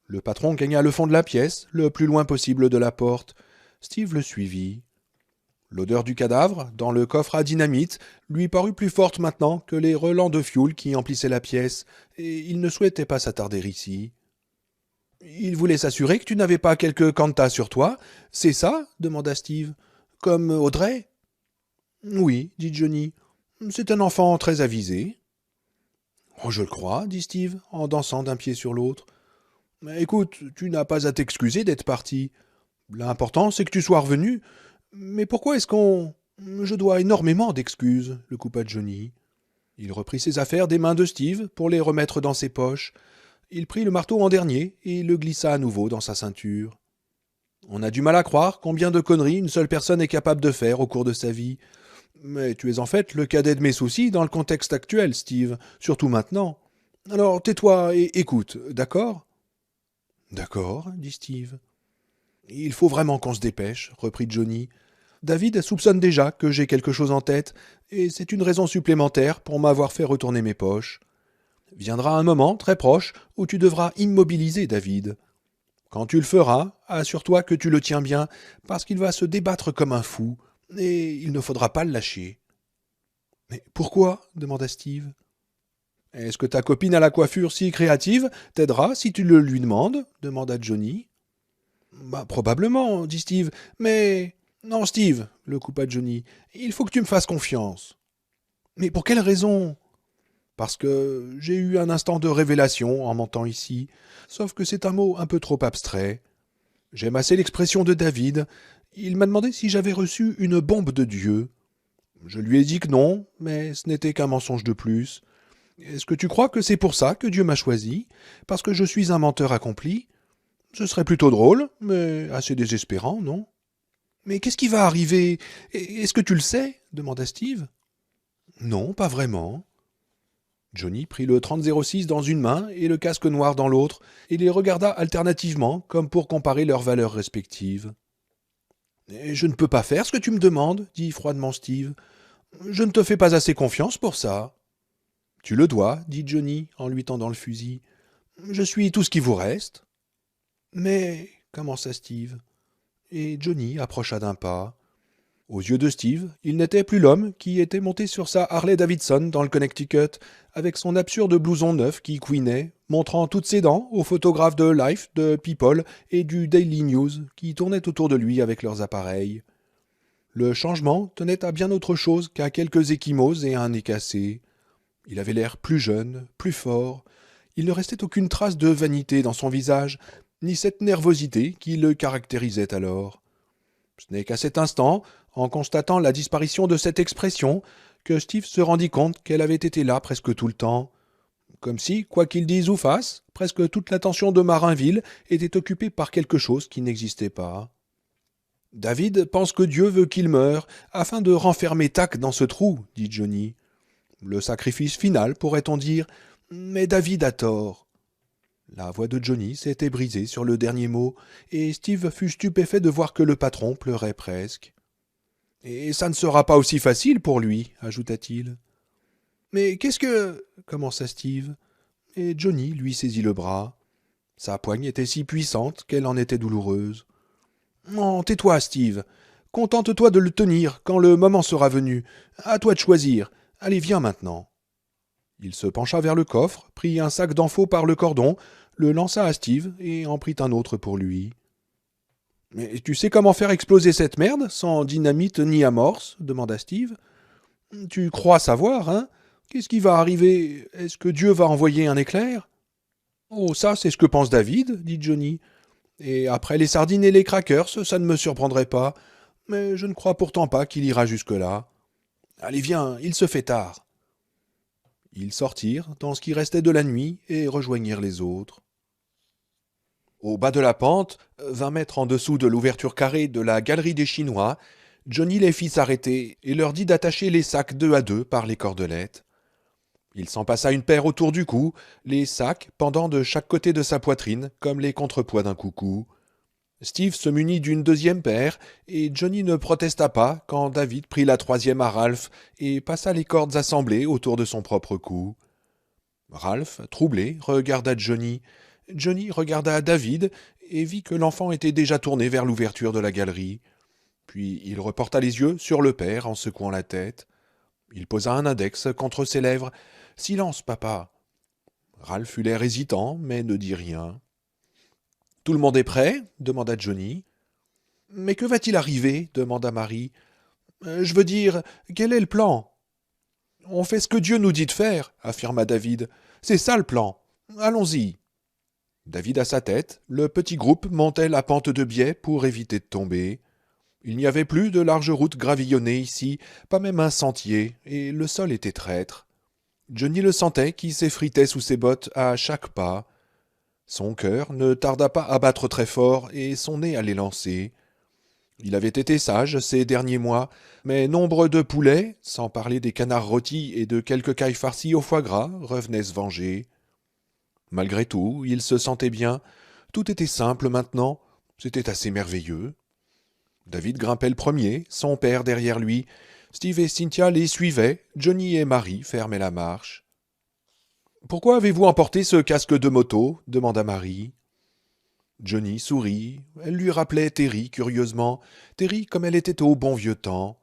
Le patron gagna le fond de la pièce, le plus loin possible de la porte. Steve le suivit. L'odeur du cadavre, dans le coffre à dynamite, lui parut plus forte maintenant que les relents de fioul qui emplissaient la pièce, et il ne souhaitait pas s'attarder ici. « Il voulait s'assurer que tu n'avais pas quelque quanta sur toi, c'est ça ?» demanda Steve. « Comme Audrey ?»« Oui, dit Johnny. C'est un enfant très avisé. »« Oh, je le crois, dit Steve, en dansant d'un pied sur l'autre. « Écoute, tu n'as pas à t'excuser d'être parti. L'important, c'est que tu sois revenu. Mais pourquoi est-ce qu'on... »« Je dois énormément d'excuses, » le coupa Johnny. Il reprit ses affaires des mains de Steve pour les remettre dans ses poches. Il prit le marteau en dernier et le glissa à nouveau dans sa ceinture. On a du mal à croire combien de conneries une seule personne est capable de faire au cours de sa vie. Mais tu es en fait le cadet de mes soucis dans le contexte actuel, Steve, surtout maintenant. Alors tais-toi et écoute, d'accord ? D'accord, dit Steve. Il faut vraiment qu'on se dépêche, reprit Johnny. David soupçonne déjà que j'ai quelque chose en tête, et c'est une raison supplémentaire pour m'avoir fait retourner mes poches. Viendra un moment, très proche, où tu devras immobiliser David. Quand tu le feras, assure-toi que tu le tiens bien, parce qu'il va se débattre comme un fou, et il ne faudra pas le lâcher. « Mais pourquoi ?» demanda Steve. « Est-ce que ta copine à la coiffure si créative t'aidera si tu le lui demandes ?» demanda Johnny. « Probablement, dit Steve, mais... »« Non, Steve, le coupa Johnny, il faut que tu me fasses confiance. »« Mais pour quelle raison ?»« Parce que j'ai eu un instant de révélation en montant ici, sauf que c'est un mot un peu trop abstrait. J'aime assez l'expression de David. Il m'a demandé si j'avais reçu une bombe de Dieu. Je lui ai dit que non, mais ce n'était qu'un mensonge de plus. Est-ce que tu crois que c'est pour ça que Dieu m'a choisi? Parce que je suis un menteur accompli? Ce serait plutôt drôle, mais assez désespérant, non? Mais qu'est-ce qui va arriver? Est-ce que tu le sais? Demanda Steve. Non, pas vraiment. Johnny prit le 3006 dans une main et le casque noir dans l'autre, et les regarda alternativement, comme pour comparer leurs valeurs respectives. « Je ne peux pas faire ce que tu me demandes, dit froidement Steve. Je ne te fais pas assez confiance pour ça. »« Tu le dois, dit Johnny, en lui tendant le fusil. Je suis tout ce qui vous reste. »« Mais... » commença Steve. Et Johnny approcha d'un pas. Aux yeux de Steve, il n'était plus l'homme qui était monté sur sa Harley-Davidson dans le Connecticut, avec son absurde blouson neuf qui couinait, montrant toutes ses dents aux photographes de Life, de People et du Daily News qui tournaient autour de lui avec leurs appareils. Le changement tenait à bien autre chose qu'à quelques ecchymoses et un nez cassé. Il avait l'air plus jeune, plus fort. Il ne restait aucune trace de vanité dans son visage, ni cette nervosité qui le caractérisait alors. Ce n'est qu'à cet instant, en constatant la disparition de cette expression, que Steve se rendit compte qu'elle avait été là presque tout le temps. Comme si, quoi qu'il dise ou fasse, presque toute l'attention de Marinville était occupée par quelque chose qui n'existait pas. « David pense que Dieu veut qu'il meure, afin de renfermer Tac dans ce trou, dit Johnny. Le sacrifice final, pourrait-on dire, mais David a tort. » La voix de Johnny s'était brisée sur le dernier mot, et Steve fut stupéfait de voir que le patron pleurait presque. « Et ça ne sera pas aussi facile pour lui, ajouta-t-il. « Mais qu'est-ce que... » commença Steve, et Johnny lui saisit le bras. Sa poigne était si puissante qu'elle en était douloureuse. « Oh, tais-toi, Steve. Contente-toi de le tenir quand le moment sera venu. À toi de choisir. Allez, viens maintenant. » Il se pencha vers le coffre, prit un sac d'infos par le cordon, le lança à Steve et en prit un autre pour lui. « Mais tu sais comment faire exploser cette merde, sans dynamite ni amorce ?» demanda Steve. « Tu crois savoir, hein? Qu'est-ce qui va arriver? Est-ce que Dieu va envoyer un éclair ?»« Oh, ça, c'est ce que pense David, » dit Johnny. « Et après les sardines et les crackers, ça ne me surprendrait pas. Mais je ne crois pourtant pas qu'il ira jusque-là. Allez, viens, il se fait tard. » Ils sortirent dans ce qui restait de la nuit et rejoignirent les autres. Au bas de la pente, 20 mètres en dessous de l'ouverture carrée de la galerie des Chinois, Johnny les fit s'arrêter et leur dit d'attacher les sacs deux à deux par les cordelettes. Il s'en passa une paire autour du cou, les sacs pendant de chaque côté de sa poitrine comme les contrepoids d'un coucou. Steve se munit d'une deuxième paire, et Johnny ne protesta pas quand David prit la troisième à Ralph et passa les cordes assemblées autour de son propre cou. Ralph, troublé, regarda Johnny. Johnny regarda David et vit que l'enfant était déjà tourné vers l'ouverture de la galerie. Puis il reporta les yeux sur le père en secouant la tête. Il posa un index contre ses lèvres. « Silence, papa !» Ralph eut l'air hésitant, mais ne dit rien. « Tout le monde est prêt ?» demanda Johnny. « Mais que va-t-il arriver ?» demanda Marie. « Je veux dire, quel est le plan ?»« On fait ce que Dieu nous dit de faire, » affirma David. « C'est ça le plan. Allons-y. » David à sa tête, le petit groupe montait la pente de biais pour éviter de tomber. Il n'y avait plus de larges routes gravillonnées ici, pas même un sentier, et le sol était traître. Johnny le sentait qui s'effritait sous ses bottes à chaque pas. Son cœur ne tarda pas à battre très fort et son nez allait lancer. Il avait été sage ces derniers mois, mais nombre de poulets, sans parler des canards rôtis et de quelques cailles farcies au foie gras, revenaient se venger. Malgré tout, il se sentait bien. Tout était simple maintenant. C'était assez merveilleux. David grimpait le premier, son père derrière lui. Steve et Cynthia les suivaient. Johnny et Marie fermaient la marche. « Pourquoi avez-vous emporté ce casque de moto ?» demanda Marie. Johnny sourit. Elle lui rappelait Terry, curieusement. Terry comme elle était au bon vieux temps.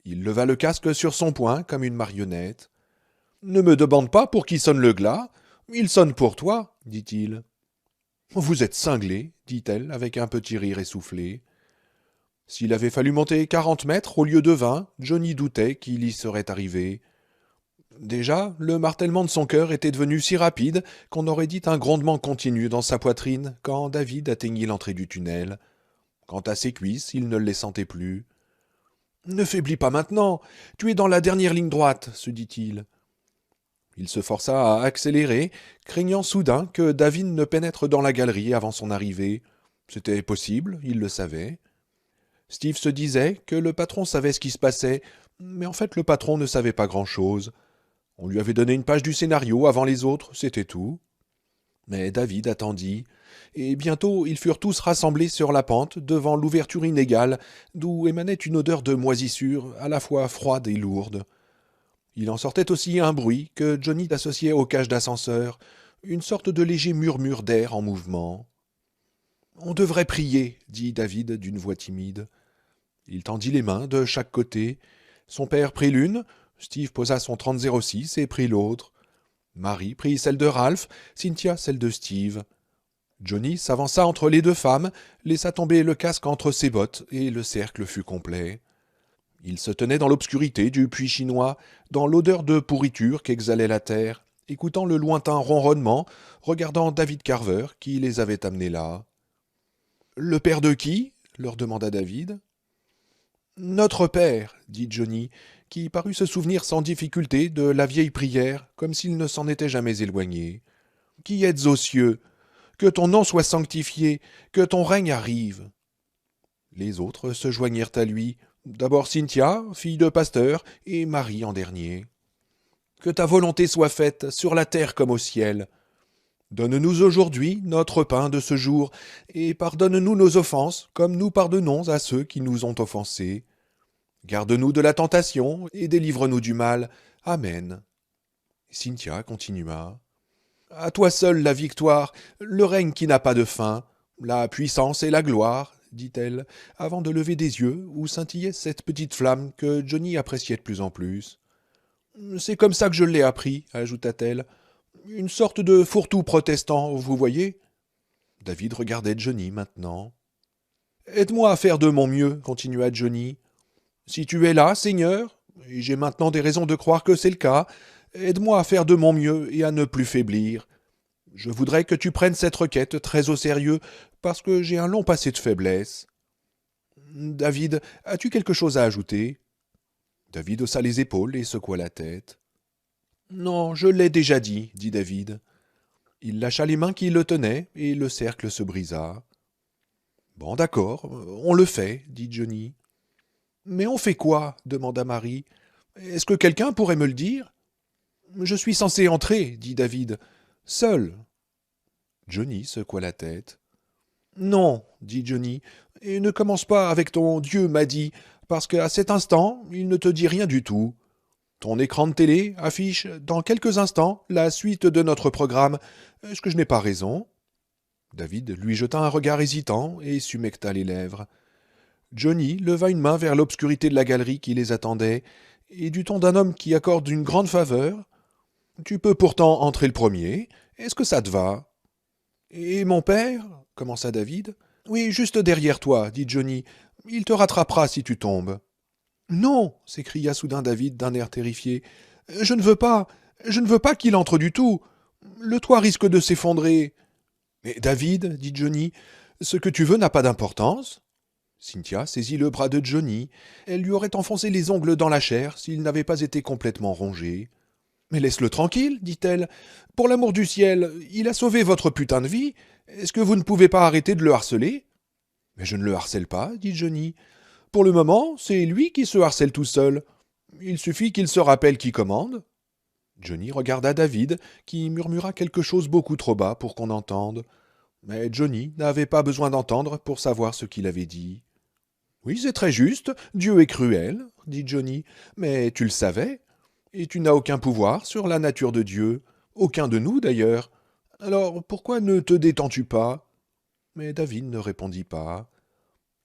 Il leva le casque sur son poing comme une marionnette. « Ne me demande pas pour qui sonne le glas. Il sonne pour toi, dit-il. « Vous êtes cinglé, dit-elle avec un petit rire essoufflé. S'il avait fallu monter 40 mètres au lieu de 20, Johnny doutait qu'il y serait arrivé. Déjà, le martèlement de son cœur était devenu si rapide qu'on aurait dit un grondement continu dans sa poitrine quand David atteignit l'entrée du tunnel. Quant à ses cuisses, il ne les sentait plus. « Ne faiblis pas maintenant, tu es dans la dernière ligne droite, se dit-il. Il se força à accélérer, craignant soudain que David ne pénètre dans la galerie avant son arrivée. C'était possible, il le savait. Steve se disait que le patron savait ce qui se passait, mais en fait le patron ne savait pas grand-chose. On lui avait donné une page du scénario avant les autres, c'était tout. Mais David attendit, et bientôt ils furent tous rassemblés sur la pente devant l'ouverture inégale, d'où émanait une odeur de moisissure à la fois froide et lourde. Il en sortait aussi un bruit que Johnny associait aux cages d'ascenseur, une sorte de léger murmure d'air en mouvement. « On devrait prier, » dit David d'une voix timide. Il tendit les mains de chaque côté. Son père prit l'une, Steve posa son 3006 et prit l'autre. Marie prit celle de Ralph, Cynthia celle de Steve. Johnny s'avança entre les deux femmes, laissa tomber le casque entre ses bottes, et le cercle fut complet. Il se tenait dans l'obscurité du puits chinois, dans l'odeur de pourriture qu'exhalait la terre, écoutant le lointain ronronnement, regardant David Carver qui les avait amenés là. « Le père de qui ?» leur demanda David. « Notre père, » dit Johnny, qui parut se souvenir sans difficulté de la vieille prière, comme s'il ne s'en était jamais éloigné. « Qui êtes aux cieux, que ton nom soit sanctifié, que ton règne arrive. » Les autres se joignirent à lui, d'abord Cynthia, fille de pasteur, et Marie en dernier. « Que ta volonté soit faite, sur la terre comme au ciel. Donne-nous aujourd'hui notre pain de ce jour, et pardonne-nous nos offenses, comme nous pardonnons à ceux qui nous ont offensés. Garde-nous de la tentation, et délivre-nous du mal. Amen. » Cynthia continua. « À toi seul la victoire, le règne qui n'a pas de fin, la puissance et la gloire, dit-elle, avant de lever des yeux où scintillait cette petite flamme que Johnny appréciait de plus en plus. C'est comme ça que je l'ai appris, ajouta-t-elle. Une sorte de fourre-tout protestant, vous voyez. David regardait Johnny maintenant. Aide-moi à faire de mon mieux, continua Johnny. Si tu es là, Seigneur, et j'ai maintenant des raisons de croire que c'est le cas, aide-moi à faire de mon mieux et à ne plus faiblir. Je voudrais que tu prennes cette requête très au sérieux, parce que j'ai un long passé de faiblesse. David, as-tu quelque chose à ajouter? David haussa les épaules et secoua la tête. Non, je l'ai déjà dit David. Il lâcha les mains qui le tenaient, et le cercle se brisa. Bon, d'accord, on le fait, dit Johnny. Mais on fait quoi? Demanda Marie. Est-ce que quelqu'un pourrait me le dire? Je suis censé entrer, dit David. Seul. Johnny secoua la tête. Non, dit Johnny, et ne commence pas avec ton Dieu m'a dit, parce qu'à cet instant, il ne te dit rien du tout. Ton écran de télé affiche dans quelques instants la suite de notre programme. Est-ce que je n'ai pas raison? David lui jeta un regard hésitant et s'humecta les lèvres. Johnny leva une main vers l'obscurité de la galerie qui les attendait, et du ton d'un homme qui accorde une grande faveur. Tu peux pourtant entrer le premier. Est-ce que ça te va? Et mon père? Commença David. Oui, juste derrière toi, dit Johnny. Il te rattrapera si tu tombes. Non, s'écria soudain David d'un air terrifié. Je ne veux pas. Je ne veux pas qu'il entre du tout. Le toit risque de s'effondrer. Mais David, dit Johnny, ce que tu veux n'a pas d'importance. Cynthia saisit le bras de Johnny. Elle lui aurait enfoncé les ongles dans la chair s'il n'avait pas été complètement rongé. Mais laisse-le tranquille, dit-elle. Pour l'amour du ciel, il a sauvé votre putain de vie. Est-ce que vous ne pouvez pas arrêter de le harceler? Mais je ne le harcèle pas, dit Johnny. Pour le moment, c'est lui qui se harcèle tout seul. Il suffit qu'il se rappelle qui commande. Johnny regarda David, qui murmura quelque chose beaucoup trop bas pour qu'on entende. Mais Johnny n'avait pas besoin d'entendre pour savoir ce qu'il avait dit. Oui, c'est très juste, Dieu est cruel, dit Johnny, mais tu le savais, et tu n'as aucun pouvoir sur la nature de Dieu, aucun de nous d'ailleurs. Alors pourquoi ne te détends-tu pas? Mais David ne répondit pas.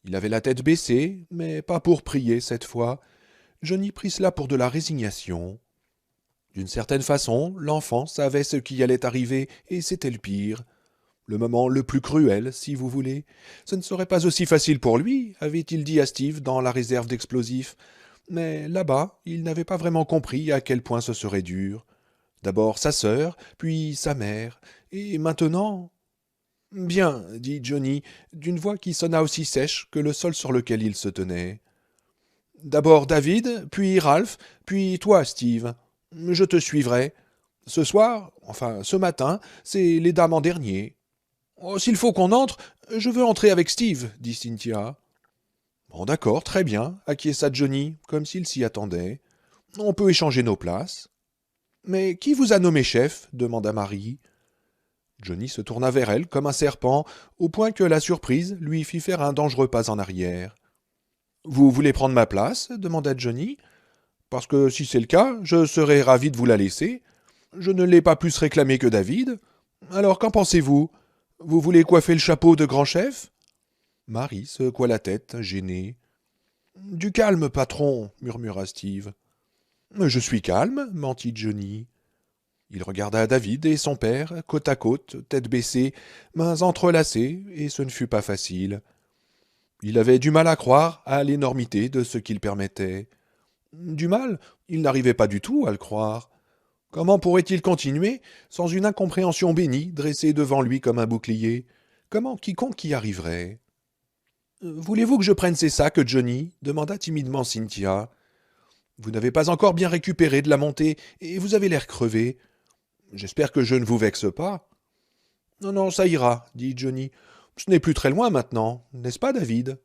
Il avait la tête baissée, mais pas pour prier cette fois. Johnny prit cela pour de la résignation. D'une certaine façon, l'enfant savait ce qui allait arriver, et c'était le pire. Le moment le plus cruel, si vous voulez. Ce ne serait pas aussi facile pour lui, avait-il dit à Steve dans la réserve d'explosifs. Mais là-bas, il n'avait pas vraiment compris à quel point ce serait dur. D'abord sa sœur, puis sa mère, et maintenant... Bien, dit Johnny, d'une voix qui sonna aussi sèche que le sol sur lequel il se tenait. D'abord David, puis Ralph, puis toi, Steve. Je te suivrai. Ce soir, enfin ce matin, c'est les dames en dernier. Oh, s'il faut qu'on entre, je veux entrer avec Steve, dit Cynthia. Bon, d'accord, très bien, acquiesça Johnny, comme s'il s'y attendait. On peut échanger nos places. Mais qui vous a nommé chef? Demanda Marie. Johnny se tourna vers elle comme un serpent, au point que la surprise lui fit faire un dangereux pas en arrière. Vous voulez prendre ma place? Demanda Johnny. Parce que si c'est le cas, je serais ravi de vous la laisser. Je ne l'ai pas plus réclamé que David. Alors qu'en pensez-vous? Vous voulez coiffer le chapeau de grand chef? Marie secoua la tête, gênée. Du calme, patron, murmura Steve. Je suis calme, mentit Johnny. Il regarda David et son père, côte à côte, tête baissée, mains entrelacées, et ce ne fut pas facile. Il avait du mal à croire à l'énormité de ce qu'il permettait. Du mal, il n'arrivait pas du tout à le croire. Comment pourrait-il continuer sans une incompréhension bénie dressée devant lui comme un bouclier? Comment quiconque y arriverait? Voulez-vous que je prenne ces sacs, Johnny? Demanda timidement Cynthia. Vous n'avez pas encore bien récupéré de la montée, et vous avez l'air crevé. J'espère que je ne vous vexe pas. Non, non, ça ira, dit Johnny. Ce n'est plus très loin maintenant, n'est-ce pas, David?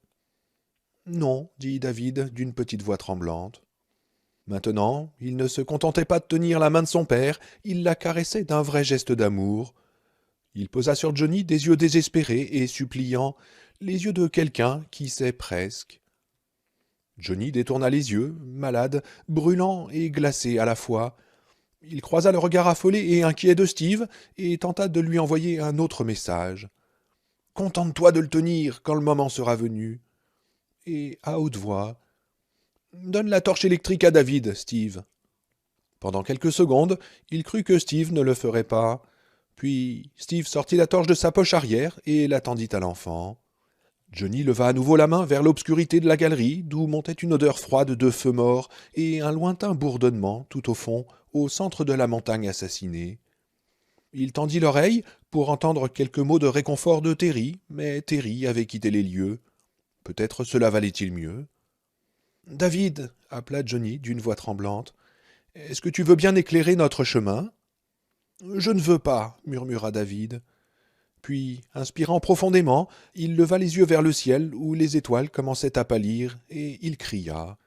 Non, dit David d'une petite voix tremblante. Maintenant, il ne se contentait pas de tenir la main de son père, il la caressait d'un vrai geste d'amour. Il posa sur Johnny des yeux désespérés et suppliants, les yeux de quelqu'un qui sait presque. Johnny détourna les yeux, malade, brûlant et glacé à la fois. Il croisa le regard affolé et inquiet de Steve et tenta de lui envoyer un autre message. « Contente-toi de le tenir quand le moment sera venu. » Et à haute voix. « Donne la torche électrique à David, Steve. » Pendant quelques secondes, il crut que Steve ne le ferait pas. Puis Steve sortit la torche de sa poche arrière et la tendit à l'enfant. Johnny leva à nouveau la main vers l'obscurité de la galerie, d'où montait une odeur froide de feu mort et un lointain bourdonnement, tout au fond, au centre de la montagne assassinée. Il tendit l'oreille pour entendre quelques mots de réconfort de Terry, mais Terry avait quitté les lieux. Peut-être cela valait-il mieux. « David, appela Johnny d'une voix tremblante, est-ce que tu veux bien éclairer notre chemin ? Je ne veux pas, murmura David. Puis, inspirant profondément, il leva les yeux vers le ciel où les étoiles commençaient à pâlir, et il cria.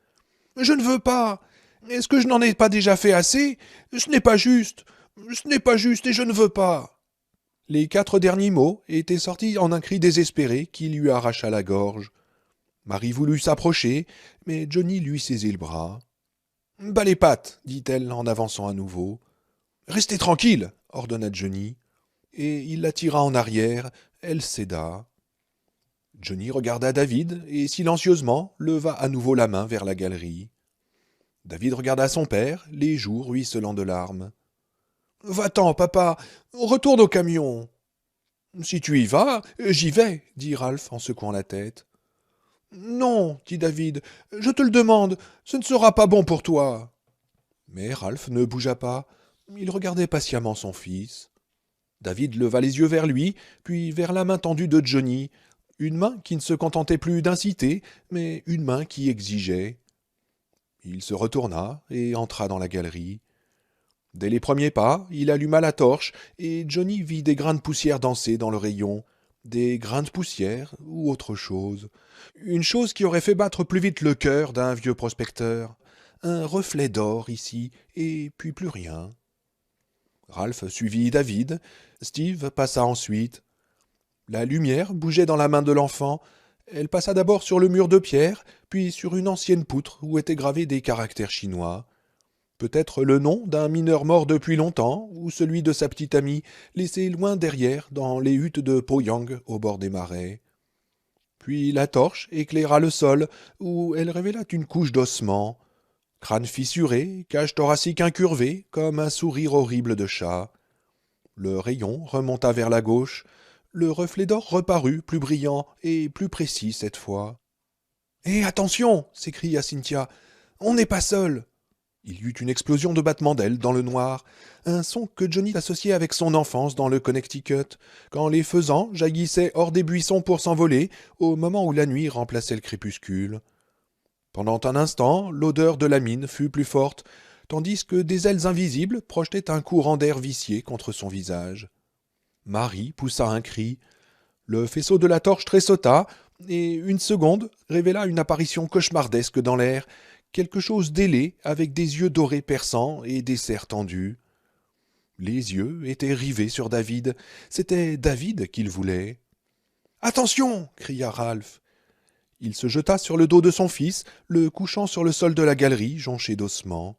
Je ne veux pas. Est-ce que je n'en ai pas déjà fait assez ? Ce n'est pas juste. Ce n'est pas juste et je ne veux pas. Les 4 derniers mots étaient sortis en un cri désespéré qui lui arracha la gorge. Marie voulut s'approcher, mais Johnny lui saisit le bras. Bas les pattes, dit-elle en avançant à nouveau. Restez tranquille, ordonna Johnny. Et il la tira en arrière, elle céda. Johnny regarda David et silencieusement leva à nouveau la main vers la galerie. David regarda son père, les joues ruisselant de larmes. « Va-t'en, papa, retourne au camion. »« Si tu y vas, j'y vais, » dit Ralph en secouant la tête. « Non, dit David, je te le demande, ce ne sera pas bon pour toi. » Mais Ralph ne bougea pas, il regardait patiemment son fils. David leva les yeux vers lui, puis vers la main tendue de Johnny, une main qui ne se contentait plus d'inciter, mais une main qui exigeait. Il se retourna et entra dans la galerie. Dès les premiers pas, il alluma la torche, et Johnny vit des grains de poussière danser dans le rayon. Des grains de poussière ou autre chose. Une chose qui aurait fait battre plus vite le cœur d'un vieux prospecteur. Un reflet d'or ici, et puis plus rien. Ralph suivit David. Steve passa ensuite. La lumière bougeait dans la main de l'enfant. Elle passa d'abord sur le mur de pierre, puis sur une ancienne poutre où étaient gravés des caractères chinois. Peut-être le nom d'un mineur mort depuis longtemps, ou celui de sa petite amie, laissée loin derrière dans les huttes de Poyang au bord des marais. Puis la torche éclaira le sol, où elle révéla une couche d'ossements. Crâne fissuré, cage thoracique incurvée, comme un sourire horrible de chat. Le rayon remonta vers la gauche. Le reflet d'or reparut, plus brillant et plus précis cette fois. « Hé, attention !» s'écria Cynthia. « On n'est pas seul !» Il y eut une explosion de battements d'ailes dans le noir, un son que Johnny associait avec son enfance dans le Connecticut, quand les faisans jaillissaient hors des buissons pour s'envoler, au moment où la nuit remplaçait le crépuscule. Pendant un instant, l'odeur de la mine fut plus forte, tandis que des ailes invisibles projetaient un courant d'air vicié contre son visage. Marie poussa un cri. Le faisceau de la torche tressauta, et une seconde révéla une apparition cauchemardesque dans l'air, quelque chose d'ailé avec des yeux dorés perçants et des serres tendues. Les yeux étaient rivés sur David. C'était David qu'il voulait. « Attention !» cria Ralph. Il se jeta sur le dos de son fils, le couchant sur le sol de la galerie, jonché d'ossements.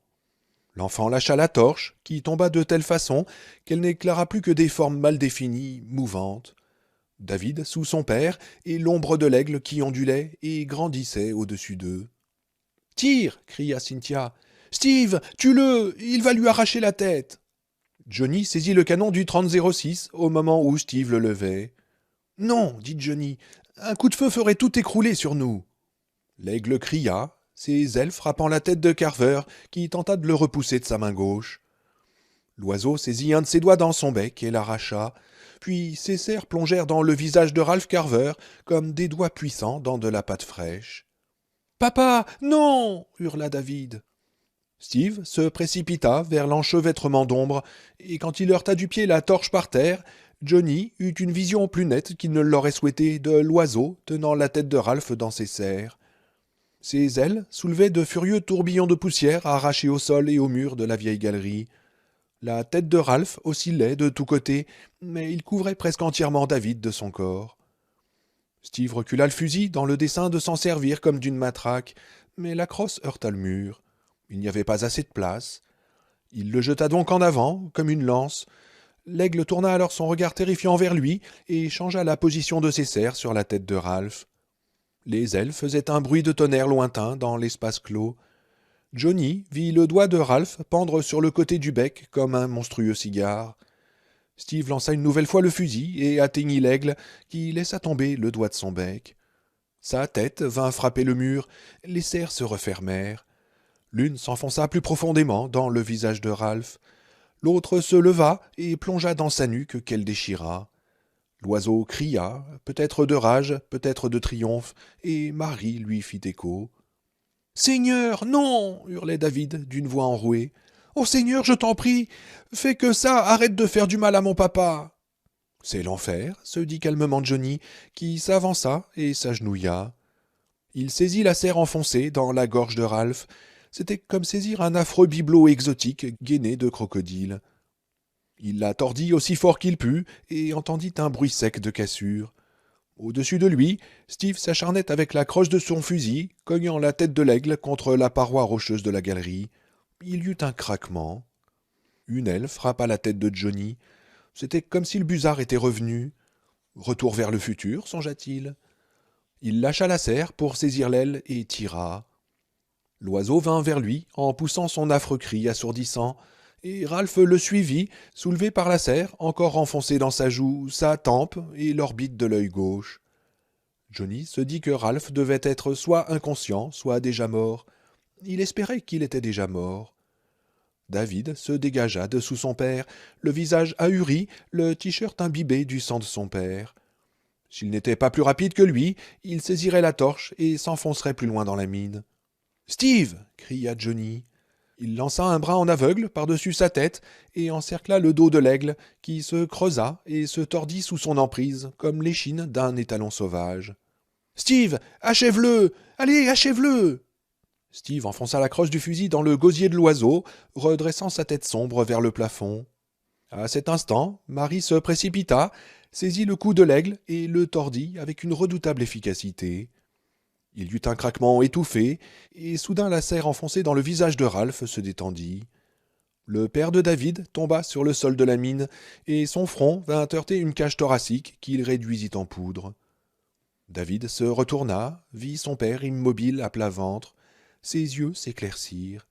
L'enfant lâcha la torche, qui tomba de telle façon qu'elle n'éclaira plus que des formes mal définies, mouvantes. David sous son père, et l'ombre de l'aigle qui ondulait et grandissait au-dessus d'eux. « Tire !» cria Cynthia. « Steve, tue-le, il va lui arracher la tête !» Johnny saisit le canon du 30-06 au moment où Steve le levait. « Non, dit Johnny, un coup de feu ferait tout écrouler sur nous. » L'aigle cria, ses ailes frappant la tête de Carver, qui tenta de le repousser de sa main gauche. L'oiseau saisit un de ses doigts dans son bec et l'arracha, puis ses serres plongèrent dans le visage de Ralph Carver comme des doigts puissants dans de la pâte fraîche. « Papa, non !» hurla David. Steve se précipita vers l'enchevêtrement d'ombre, et quand il heurta du pied la torche par terre, Johnny eut une vision plus nette qu'il ne l'aurait souhaité de l'oiseau tenant la tête de Ralph dans ses serres. Ses ailes soulevaient de furieux tourbillons de poussière arrachés au sol et au mur de la vieille galerie. La tête de Ralph oscillait de tous côtés, mais il couvrait presque entièrement David de son corps. Steve recula le fusil dans le dessein de s'en servir comme d'une matraque, mais la crosse heurta le mur. Il n'y avait pas assez de place. Il le jeta donc en avant, comme une lance. L'aigle tourna alors son regard terrifiant vers lui et changea la position de ses serres sur la tête de Ralph. Les ailes faisaient un bruit de tonnerre lointain dans l'espace clos. Johnny vit le doigt de Ralph pendre sur le côté du bec comme un monstrueux cigare. Steve lança une nouvelle fois le fusil et atteignit l'aigle, qui laissa tomber le doigt de son bec. Sa tête vint frapper le mur, les serres se refermèrent. L'une s'enfonça plus profondément dans le visage de Ralph. L'autre se leva et plongea dans sa nuque qu'elle déchira. L'oiseau cria, peut-être de rage, peut-être de triomphe, et Marie lui fit écho. « Seigneur, non !» hurlait David d'une voix enrouée. « Oh Seigneur, je t'en prie, fais que ça, arrête de faire du mal à mon papa !» « C'est l'enfer, » se dit calmement Johnny, qui s'avança et s'agenouilla. Il saisit la serre enfoncée dans la gorge de Ralph. C'était comme saisir un affreux bibelot exotique gainé de crocodile. Il la tordit aussi fort qu'il put et entendit un bruit sec de cassure. Au-dessus de lui, Steve s'acharnait avec la croche de son fusil, cognant la tête de l'aigle contre la paroi rocheuse de la galerie. Il y eut un craquement. Une aile frappa la tête de Johnny. C'était comme si le busard était revenu. Retour vers le futur, songea-t-il. Il lâcha la serre pour saisir l'aile et tira. L'oiseau vint vers lui en poussant son affreux cri assourdissant, et Ralph le suivit, soulevé par la serre, encore enfoncée dans sa joue, sa tempe et l'orbite de l'œil gauche. Johnny se dit que Ralph devait être soit inconscient, soit déjà mort. Il espérait qu'il était déjà mort. David se dégagea dessous son père, le visage ahuri, le t-shirt imbibé du sang de son père. S'il n'était pas plus rapide que lui, il saisirait la torche et s'enfoncerait plus loin dans la mine. « Steve !» cria Johnny. Il lança un bras en aveugle par-dessus sa tête et encercla le dos de l'aigle, qui se creusa et se tordit sous son emprise, comme l'échine d'un étalon sauvage. « Steve, achève-le ! Allez, achève-le !» Steve enfonça la croche du fusil dans le gosier de l'oiseau, redressant sa tête sombre vers le plafond. À cet instant, Marie se précipita, saisit le cou de l'aigle et le tordit avec une redoutable efficacité. Il y eut un craquement étouffé, et soudain la serre enfoncée dans le visage de Ralph se détendit. Le père de David tomba sur le sol de la mine, et son front vint heurter une cage thoracique qu'il réduisit en poudre. David se retourna, vit son père immobile à plat ventre. Ses yeux s'éclaircirent.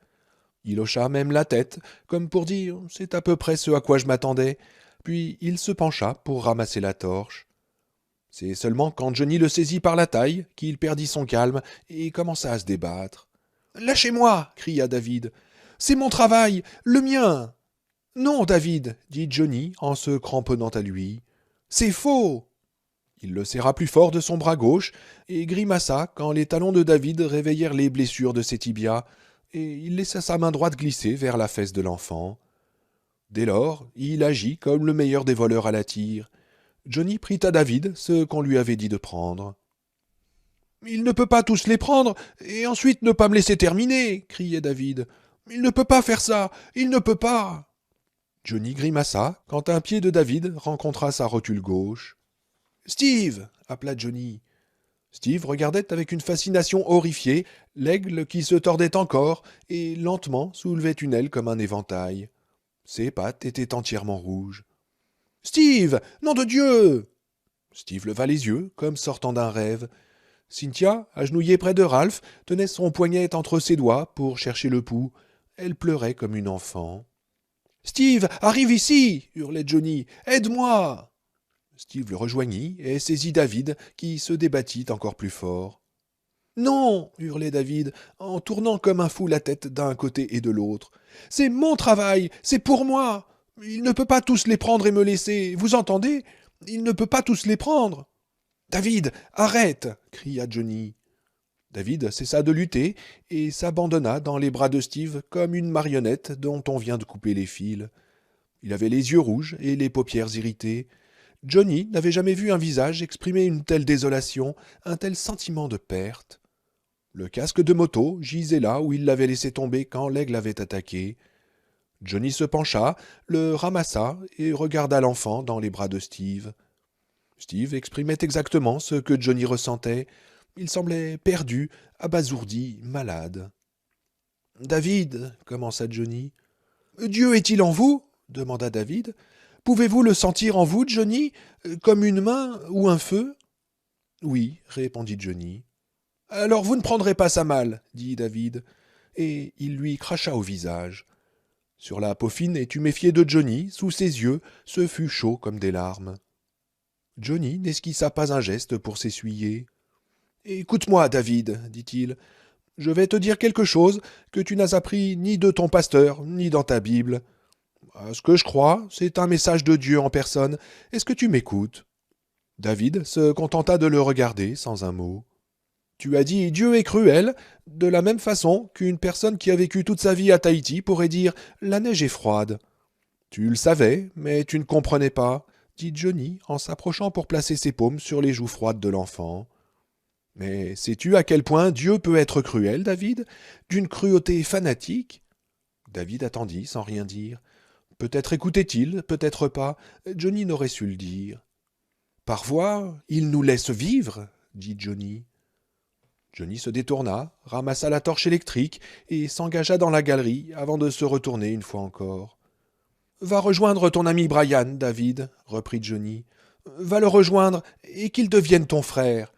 Il hocha même la tête, comme pour dire « c'est à peu près ce à quoi je m'attendais », puis il se pencha pour ramasser la torche. C'est seulement quand Johnny le saisit par la taille qu'il perdit son calme et commença à se débattre. « Lâchez-moi » cria David. « C'est mon travail, le mien !»« Non, David » dit Johnny en se cramponnant à lui. « C'est faux !» Il le serra plus fort de son bras gauche et grimaça quand les talons de David réveillèrent les blessures de ses tibias, et il laissa sa main droite glisser vers la fesse de l'enfant. Dès lors, il agit comme le meilleur des voleurs à la tire. Johnny prit à David ce qu'on lui avait dit de prendre. « Il ne peut pas tous les prendre, et ensuite ne pas me laisser terminer !» criait David. « Il ne peut pas faire ça, il ne peut pas !» Johnny grimaça quand un pied de David rencontra sa rotule gauche. « Steve !» appela Johnny. Steve regardait avec une fascination horrifiée l'aigle qui se tordait encore et lentement soulevait une aile comme un éventail. Ses pattes étaient entièrement rouges. « Steve ! Nom de Dieu !» Steve leva les yeux, comme sortant d'un rêve. Cynthia, agenouillée près de Ralph, tenait son poignet entre ses doigts pour chercher le pouls. Elle pleurait comme une enfant. « Steve, arrive ici !» hurlait Johnny. « Aide-moi !» Steve le rejoignit et saisit David, qui se débattit encore plus fort. « Non !» hurlait David, en tournant comme un fou la tête d'un côté et de l'autre. « C'est mon travail, c'est pour moi. Il ne peut pas tous les prendre et me laisser, vous entendez? Il ne peut pas tous les prendre. »« David, arrête !» cria Johnny. David cessa de lutter et s'abandonna dans les bras de Steve comme une marionnette dont on vient de couper les fils. Il avait les yeux rouges et les paupières irritées. Johnny n'avait jamais vu un visage exprimer une telle désolation, un tel sentiment de perte. Le casque de moto gisait là où il l'avait laissé tomber quand l'aigle avait attaqué. Johnny se pencha, le ramassa et regarda l'enfant dans les bras de Steve. Steve exprimait exactement ce que Johnny ressentait. Il semblait perdu, abasourdi, malade. « David, » commença Johnny. « Dieu est-il en vous ?» demanda David. « Pouvez-vous le sentir en vous, Johnny, comme une main ou un feu ?»« Oui, » répondit Johnny. « Alors vous ne prendrez pas ça mal, » dit David. et il lui cracha au visage. Sur la peau fine et tuméfiée de Johnny, sous ses yeux, ce fut chaud comme des larmes. Johnny n'esquissa pas un geste pour s'essuyer. « Écoute-moi, David, dit-il, je vais te dire quelque chose que tu n'as appris ni de ton pasteur, ni dans ta Bible. À ce que je crois, c'est un message de Dieu en personne. Est-ce que tu m'écoutes ?» David se contenta de le regarder sans un mot. « Tu as dit Dieu est cruel, de la même façon qu'une personne qui a vécu toute sa vie à Tahiti pourrait dire la neige est froide. Tu le savais, mais tu ne comprenais pas, dit Johnny en s'approchant pour placer ses paumes sur les joues froides de l'enfant. Mais sais-tu à quel point Dieu peut être cruel, David? D'une cruauté fanatique? David attendit sans rien dire. Peut-être écoutait-il, peut-être pas. Johnny n'aurait su le dire. Parfois, il nous laisse vivre, dit Johnny. Johnny se détourna, ramassa la torche électrique et s'engagea dans la galerie avant de se retourner une fois encore. « Va rejoindre ton ami Brian, David, reprit Johnny. Va le rejoindre et qu'il devienne ton frère.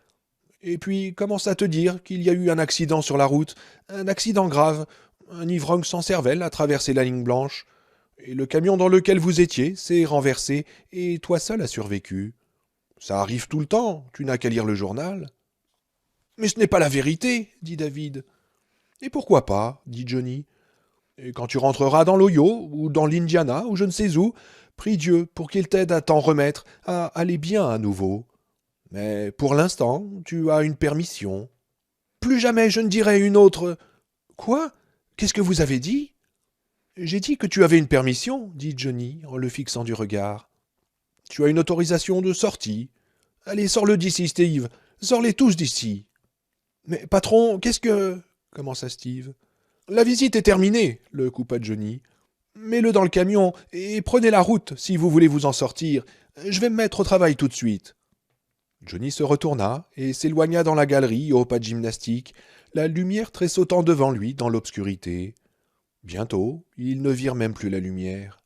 Et puis commence à te dire qu'il y a eu un accident sur la route, un accident grave. Un ivrogne sans cervelle a traversé la ligne blanche. Et le camion dans lequel vous étiez s'est renversé et toi seul as survécu. Ça arrive tout le temps, tu n'as qu'à lire le journal. » « Mais ce n'est pas la vérité, dit David. « Et pourquoi pas, dit Johnny. Et quand tu rentreras dans l'Ohio, ou dans l'Indiana, ou je ne sais où, prie Dieu pour qu'il t'aide à t'en remettre, à aller bien à nouveau. Mais pour l'instant, tu as une permission. Plus jamais je ne dirai une autre... » « Quoi? Qu'est-ce que vous avez dit ?»« J'ai dit que tu avais une permission, dit Johnny en le fixant du regard. Tu as une autorisation de sortie. Allez, sors-le d'ici, Steve. Sors-les tous d'ici. » « Mais patron, qu'est-ce que... » commença Steve. « La visite est terminée, le coupa Johnny. Mets-le dans le camion et prenez la route si vous voulez vous en sortir. Je vais me mettre au travail tout de suite. » Johnny se retourna et s'éloigna dans la galerie au pas de gymnastique, la lumière tressautant devant lui dans l'obscurité. Bientôt, ils ne virent même plus la lumière.